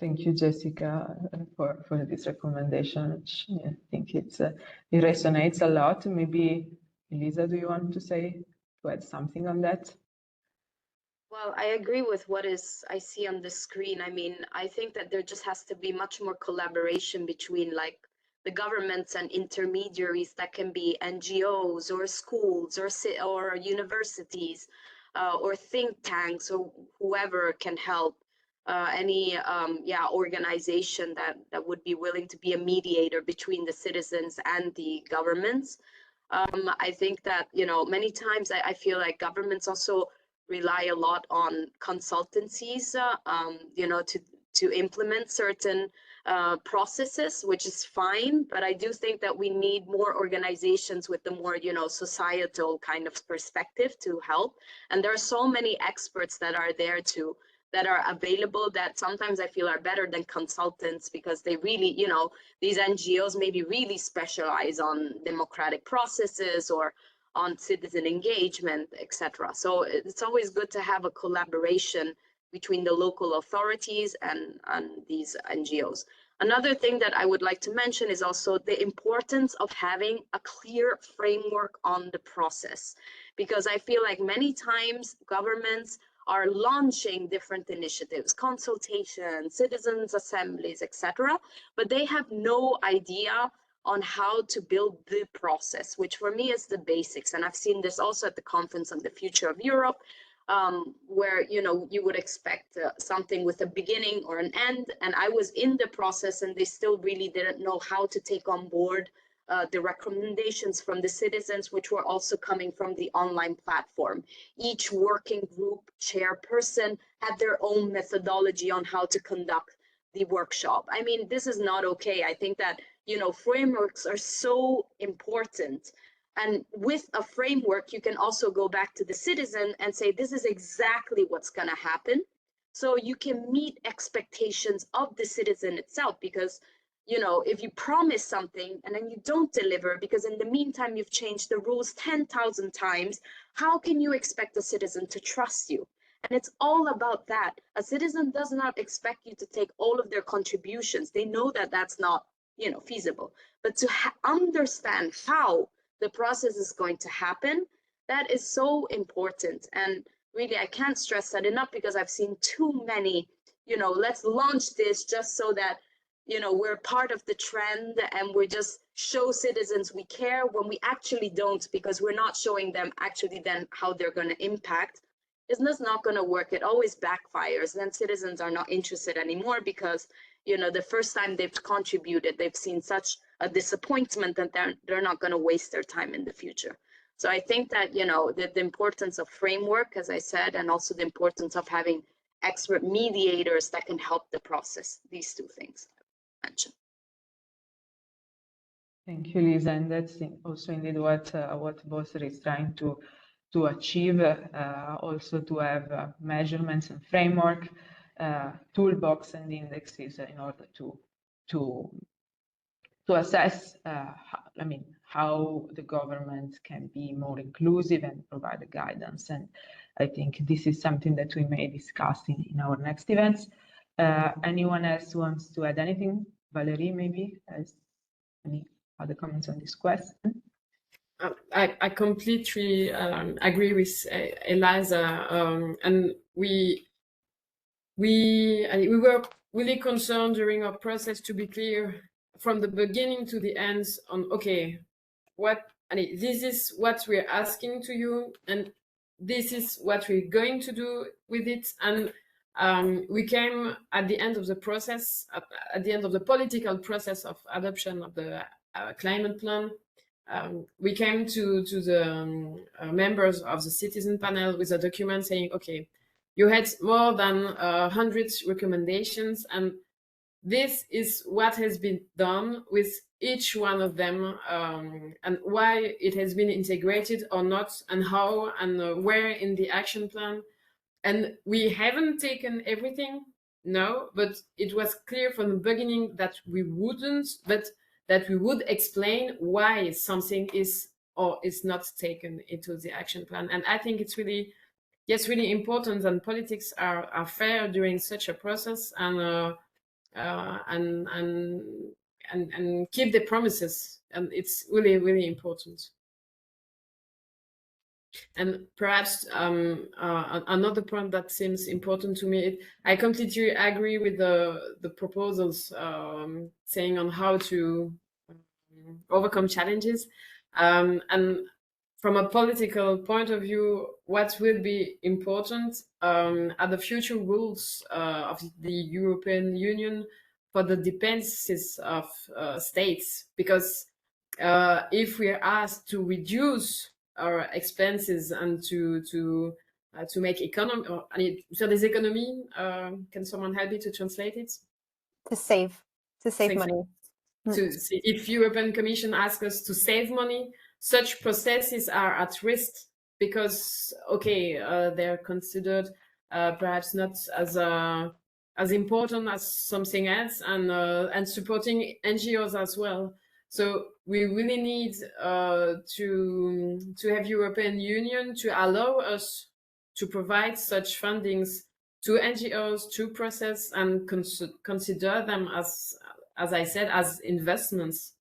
Thank you, Jessica, for this recommendation, which I think it resonates a lot. Maybe, Elisa, do you want to add something on that? Well, I agree with what I see on the screen. I mean, I think that there just has to be much more collaboration between like the governments and intermediaries that can be NGOs or schools or universities or think tanks or whoever can help. Any organization that would be willing to be a mediator between the citizens and the governments. I think that, many times I feel like governments also rely a lot on consultancies, to implement certain processes, which is fine. But I do think that we need more organizations with the more, societal kind of perspective to help. And there are so many experts that are there that are available that sometimes I feel are better than consultants, because they really, these NGOs maybe really specialize on democratic processes or on citizen engagement, etc. So it's always good to have a collaboration between the local authorities and these NGOs. Another thing that I would like to mention is also the importance of having a clear framework on the process, because I feel like many times governments are launching different initiatives, consultations, citizens' assemblies, etc., but they have no idea on how to build the process, which for me is the basics. And I've seen this also at the conference on the future of Europe, where you would expect something with a beginning or an end. And I was in the process, and they still really didn't know how to take on board the recommendations from the citizens, which were also coming from the online platform. Each working group chairperson had their own methodology on how to conduct the workshop. I mean, this is not okay. I think that, frameworks are so important And with a framework, you can also go back to the citizen and say, this is exactly what's going to happen. So you can meet expectations of the citizen itself, because, you know, if you promise something and then you don't deliver, because in the meantime, you've changed the rules 10,000 times, how can you expect a citizen to trust you? And it's all about that. A citizen does not expect you to take all of their contributions. They know that that's not, you know, feasible. But to understand how the process is going to happen, that is so important. And really, I can't stress that enough, because I've seen too many, you know, let's launch this just so that, you know, we're part of the trend and we just show citizens we care, when we actually don't, because we're not showing them actually then how they're going to impact. It's not going to work. It always backfires. Then citizens are not interested anymore, because, you know, the first time they've contributed, they've seen such a disappointment that they're not going to waste their time in the future. So I think that, you know, the importance of framework, as I said, and also the importance of having expert mediators that can help the process. These two things I mentioned. Thank you, Lisa. And that's also indeed what Bolster is trying to achieve, also to have measurements and framework, toolbox and indexes in order to assess, how the government can be more inclusive and provide the guidance. And I think this is something that we may discuss in our next events. Anyone else wants to add anything? Valerie, maybe, has any other comments on this question? I completely agree with Eliza, and we were really concerned during our process to be clear from the beginning to the end on, okay, this is what we're asking to you, and this is what we're going to do with it. And we came at the end of the process, at the end of the political process of adoption of the climate plan. We came to the members of the citizen panel with a document saying, okay, you had more than 100 recommendations, and this is what has been done with each one of them, and why it has been integrated or not, and how and where in the action plan. And we haven't taken everything, no, but it was clear from the beginning that we wouldn't, but that we would explain why something is or is not taken into the action plan. And I think it's really, yes, really important, and politics are fair during such a process, and keep the promises, and it's really, really important. And perhaps another point that seems important to me, I completely agree with the proposals saying on how to overcome challenges, and from a political point of view, what will be important are the future rules of the European Union for the dependencies of states, because if we are asked to reduce our expenses and to make economy, or faire des économies, can someone help me to translate it? To save money. If European Commission asks us to save money, such processes are at risk, because they're considered perhaps not as important as something else, and supporting NGOs as well. So we really need to have European Union to allow us to provide such fundings to NGOs, to process and consider them as I said, as investments.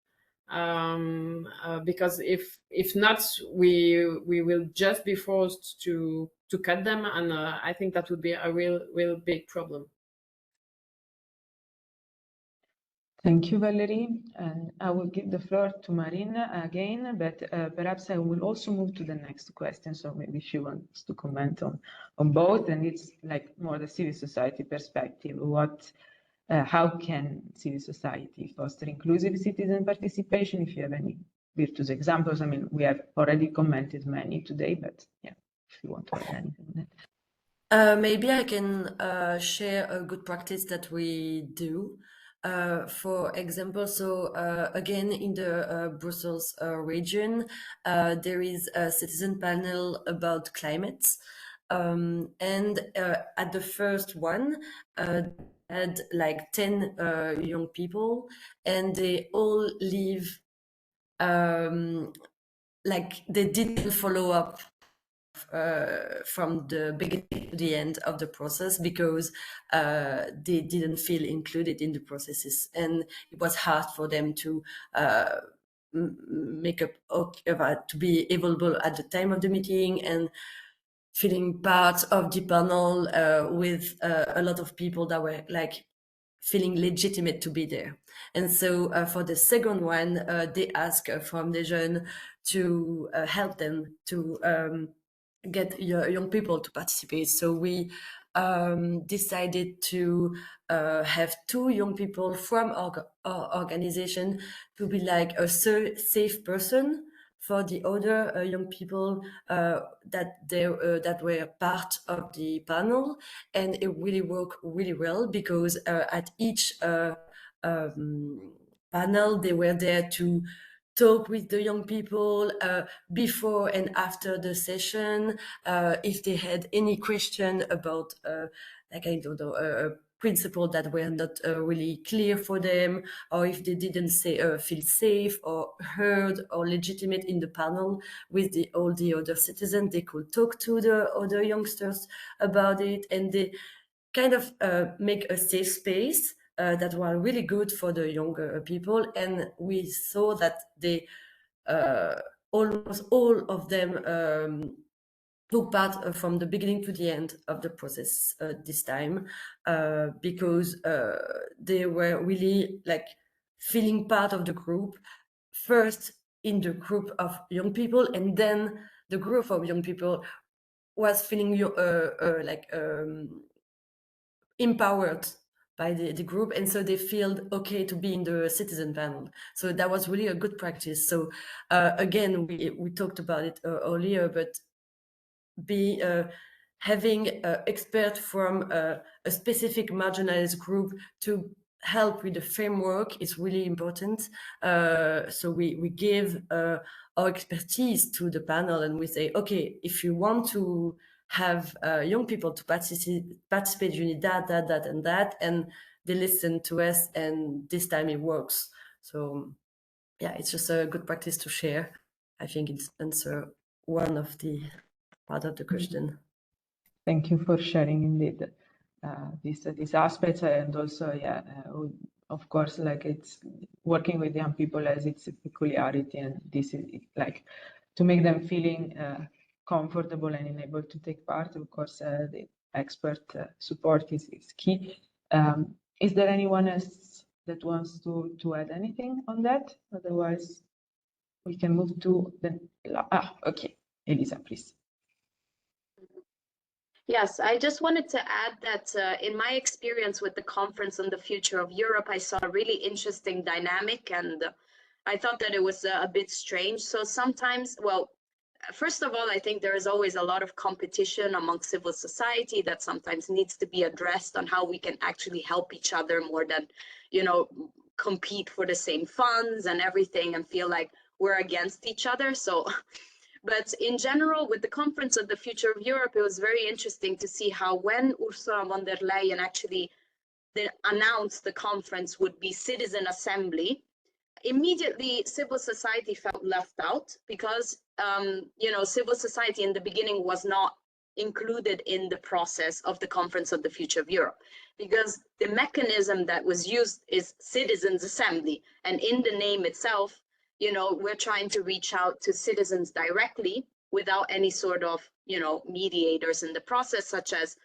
Because if not, we will just be forced to cut them, and I think that would be a real big problem. Thank you, Valerie. And I will give the floor to Marina again, but perhaps I will also move to the next question. So maybe she wants to comment on both, and it's like more the civil society perspective. How can civil society foster inclusive citizen participation? If you have any virtuous examples, I mean, we have already commented many today, but yeah, if you want to add anything on that. Maybe I can share a good practice that we do. For example, so again, in the Brussels region, there is a citizen panel about climate. And at the first one, had like 10 young people, and they all live like they didn't follow up from the beginning to the end of the process because they didn't feel included in the processes, and it was hard for them to make up to be available at the time of the meeting and feeling part of the panel with a lot of people that were like feeling legitimate to be there. And so for the second one, they asked from the jeunes to help them to get young people to participate. So we decided to have 2 young people from our organization to be like a safe person for the other young people that were part of the panel. And it really worked really well because at each panel, they were there to talk with the young people before and after the session. If they had any question about, like, I don't know, a principle that were not really clear for them, or if they didn't feel safe or heard or legitimate in the panel with all the other citizens, they could talk to the other youngsters about it, and they kind of make a safe space that were really good for the younger people. And we saw that they almost all of them took part from the beginning to the end of the process this time because they were really like feeling part of the group, first in the group of young people, and then the group of young people was feeling empowered by the group, and so they feel okay to be in the citizen panel. So that was really a good practice. So again, we talked about it earlier, but having an expert from a specific marginalized group to help with the framework is really important. So we give our expertise to the panel, and we say, okay, if you want to have young people to participate, you need that, and that, and they listen to us, and this time it works. So yeah, it's just a good practice to share. I think it's answer one of the part of the question. Thank you for sharing indeed these aspects, and also of course, like, it's working with young people has its peculiarity, and this is like to make them feeling comfortable and enabled to take part. Of course, the expert support is key. Is there anyone else that wants to add anything on that? Otherwise, we can move to the okay, Elisa, please. Yes, I just wanted to add that in my experience with the Conference on the Future of Europe, I saw a really interesting dynamic, and I thought that it was a bit strange. So sometimes, well, first of all, I think there is always a lot of competition among civil society that sometimes needs to be addressed on how we can actually help each other more than, you know, compete for the same funds and everything and feel like we're against each other. So but in general, with the Conference of the Future of Europe, it was very interesting to see how when Ursula von der Leyen actually announced the conference would be citizen assembly, immediately civil society felt left out because, you know, civil society in the beginning was not included in the process of the Conference of the Future of Europe, because the mechanism that was used is citizens assembly, and in the name itself, you know, we're trying to reach out to citizens directly without any sort of, you know, mediators in the process, such as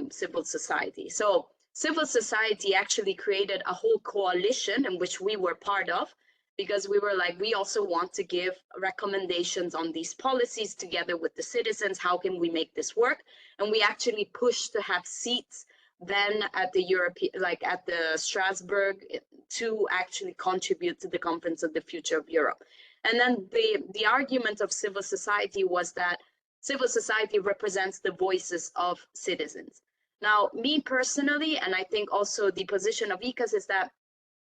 civil society. So civil society actually created a whole coalition in which we were part of, because we were like, we also want to give recommendations on these policies together with the citizens. How can we make this work? And we actually pushed to have seats then at the European, like at the Strasbourg, to actually contribute to the Conference of the Future of Europe. And then the argument of civil society was that civil society represents the voices of citizens. Now, me personally, and I think also the position of ICAS, is that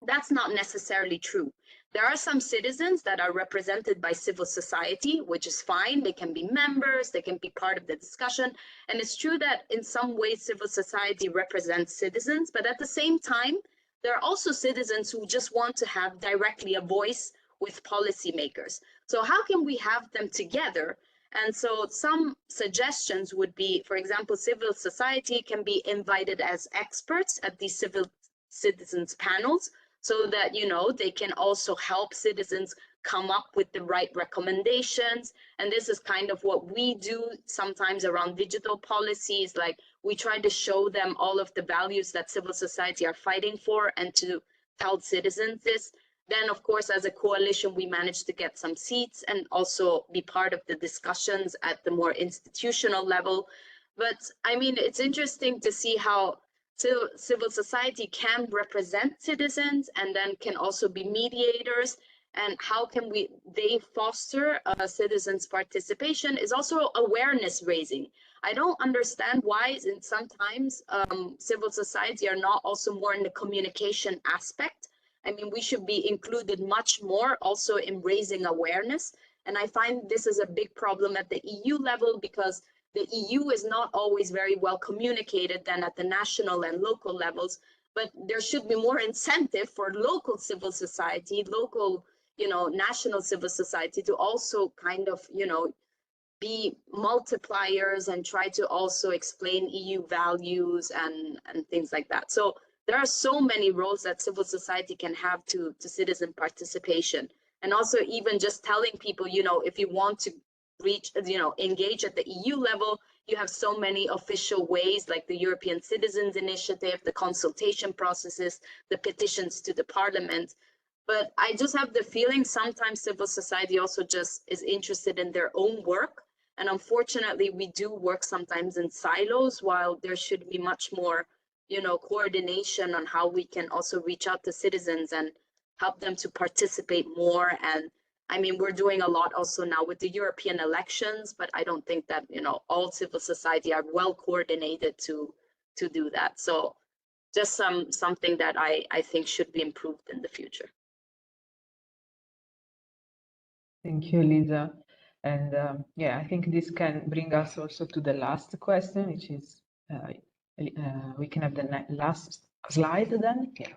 That's not necessarily true. There are some citizens that are represented by civil society, which is fine. They can be members, they can be part of the discussion. And it's true that in some ways civil society represents citizens, but at the same time, there are also citizens who just want to have directly a voice with policymakers. So how can we have them together? And so some suggestions would be, for example, civil society can be invited as experts at these civil citizens panels, so that, you know, they can also help citizens come up with the right recommendations. And this is kind of what we do sometimes around digital policies. Like, we try to show them all of the values that civil society are fighting for and to tell citizens this. Then, of course, as a coalition, we managed to get some seats and also be part of the discussions at the more institutional level. But I mean, it's interesting to see how civil society can represent citizens and then can also be mediators, and how can they foster citizens' participation is also awareness raising. I don't understand why sometimes civil society are not also more in the communication aspect. I mean, we should be included much more also in raising awareness. And I find this is a big problem at the EU level, because the EU is not always very well communicated then at the national and local levels, but there should be more incentive for local civil society, local, you know, national civil society to also kind of, you know, be multipliers and try to also explain EU values and things like that. So there are so many roles that civil society can have to citizen participation. And also even just telling people, you know, if you want to reach, you know, engage at the EU level, you have so many official ways, like the European Citizens Initiative, the consultation processes, the petitions to the parliament. But I just have the feeling sometimes civil society also just is interested in their own work. And unfortunately, we do work sometimes in silos, while there should be much more, you know, coordination on how we can also reach out to citizens and help them to participate more. And I mean, we're doing a lot also now with the European elections, but I don't think that, you know, all civil society are well coordinated to do that. So just something that I think should be improved in the future. Thank you, Lisa. And yeah, I think this can bring us also to the last question, which is, we can have the last slide then. Yeah.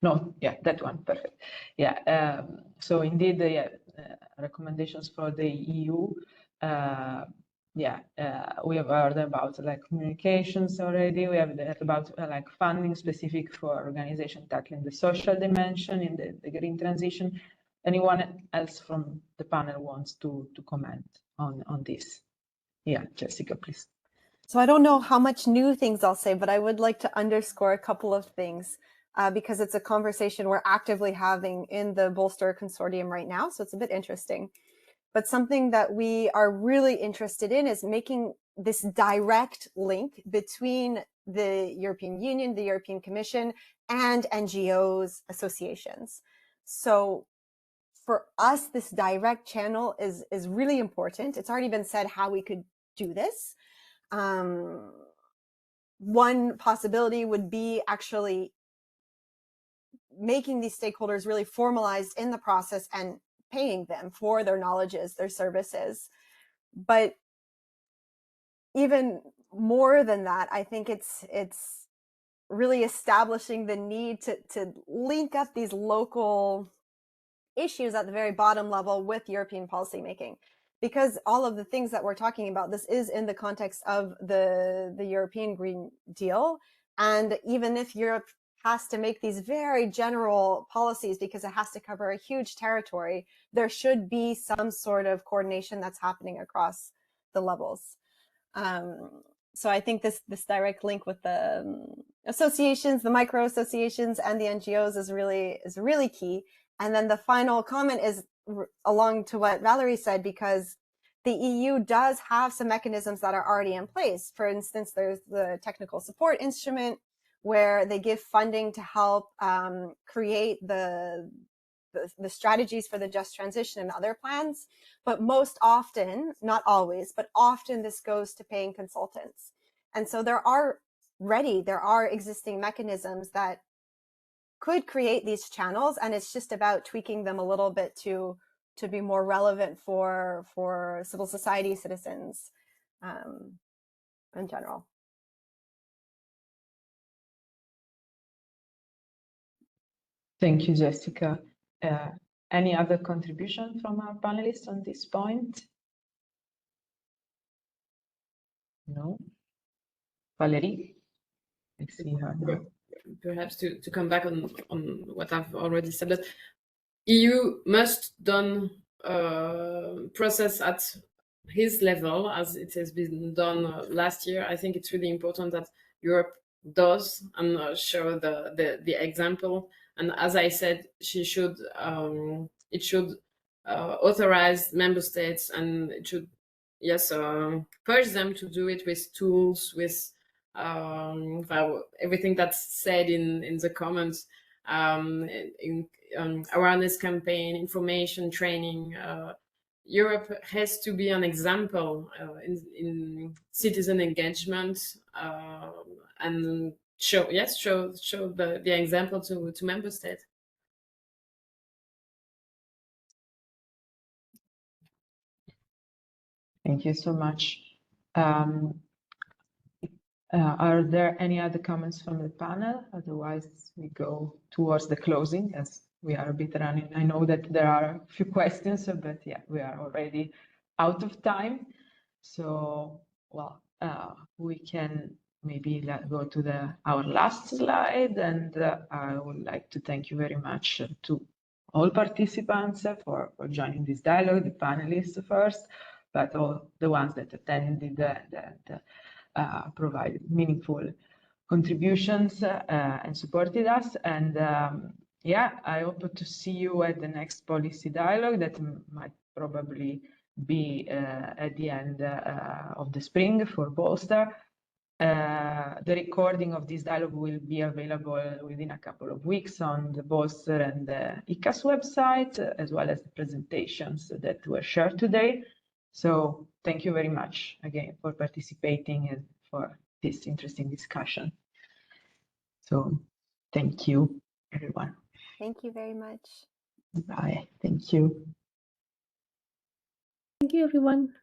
No, yeah, that one, perfect. Yeah, so indeed, yeah, recommendations for the EU. Yeah, we have heard about like communications already. We have heard about like funding specific for organization tackling the social dimension in the green transition. Anyone else from the panel wants to comment on this? Yeah, Jessica, please. So I don't know how much new things I'll say, but I would like to underscore a couple of things because it's a conversation we're actively having in the Bolster Consortium right now. So it's a bit interesting. But something that we are really interested in is making this direct link between the European Union, the European Commission, and NGOs, associations. So for us, this direct channel is really important. It's already been said how we could do this. One possibility would be actually making these stakeholders really formalized in the process and paying them for their knowledges, their services. But even more than that, I think it's really establishing the need to link up these local issues at the very bottom level with European policymaking. Because all of the things that we're talking about, this is in the context of the European Green Deal. And even if Europe has to make these very general policies because it has to cover a huge territory, there should be some sort of coordination that's happening across the levels. So I think this direct link with the associations, the micro associations, and the NGOs is really key. And then the final comment is along to what Valerie said, because the EU does have some mechanisms that are already in place. For instance, there's the technical support instrument where they give funding to help create the strategies for the just transition and other plans. But most often, not always, but often this goes to paying consultants. And so there are existing mechanisms that could create these channels, and it's just about tweaking them a little bit to be more relevant for civil society citizens in general. Thank you, Jessica. Any other contribution from our panelists on this point? No? Valerie? I see her now. Perhaps to come back on what I've already said, that EU must done process at his level as it has been done last year. I think it's really important that Europe does and show the example. And as I said, it should authorize member states, and it should push them to do it with tools, with everything that's said in the comments, awareness campaign, information, training. Europe has to be an example in citizen engagement, and show the example to member states. Thank you so much. Are there any other comments from the panel? Otherwise, we go towards the closing as we are a bit running. I know that there are a few questions, but yeah, we are already out of time. So, well, we can maybe go to our last slide, and I would like to thank you very much to all participants for joining this dialogue, the panelists first, but all the ones that attended that provided meaningful contributions and supported us. And yeah, I hope to see you at the next policy dialogue that might probably be at the end of the spring for Bolster. The recording of this dialogue will be available within a couple of weeks on the Bolster and the ICAS website, as well as the presentations that were shared today. So thank you very much again for participating and for this interesting discussion. So thank you, everyone. Thank you very much. Bye. Thank you. Thank you, everyone.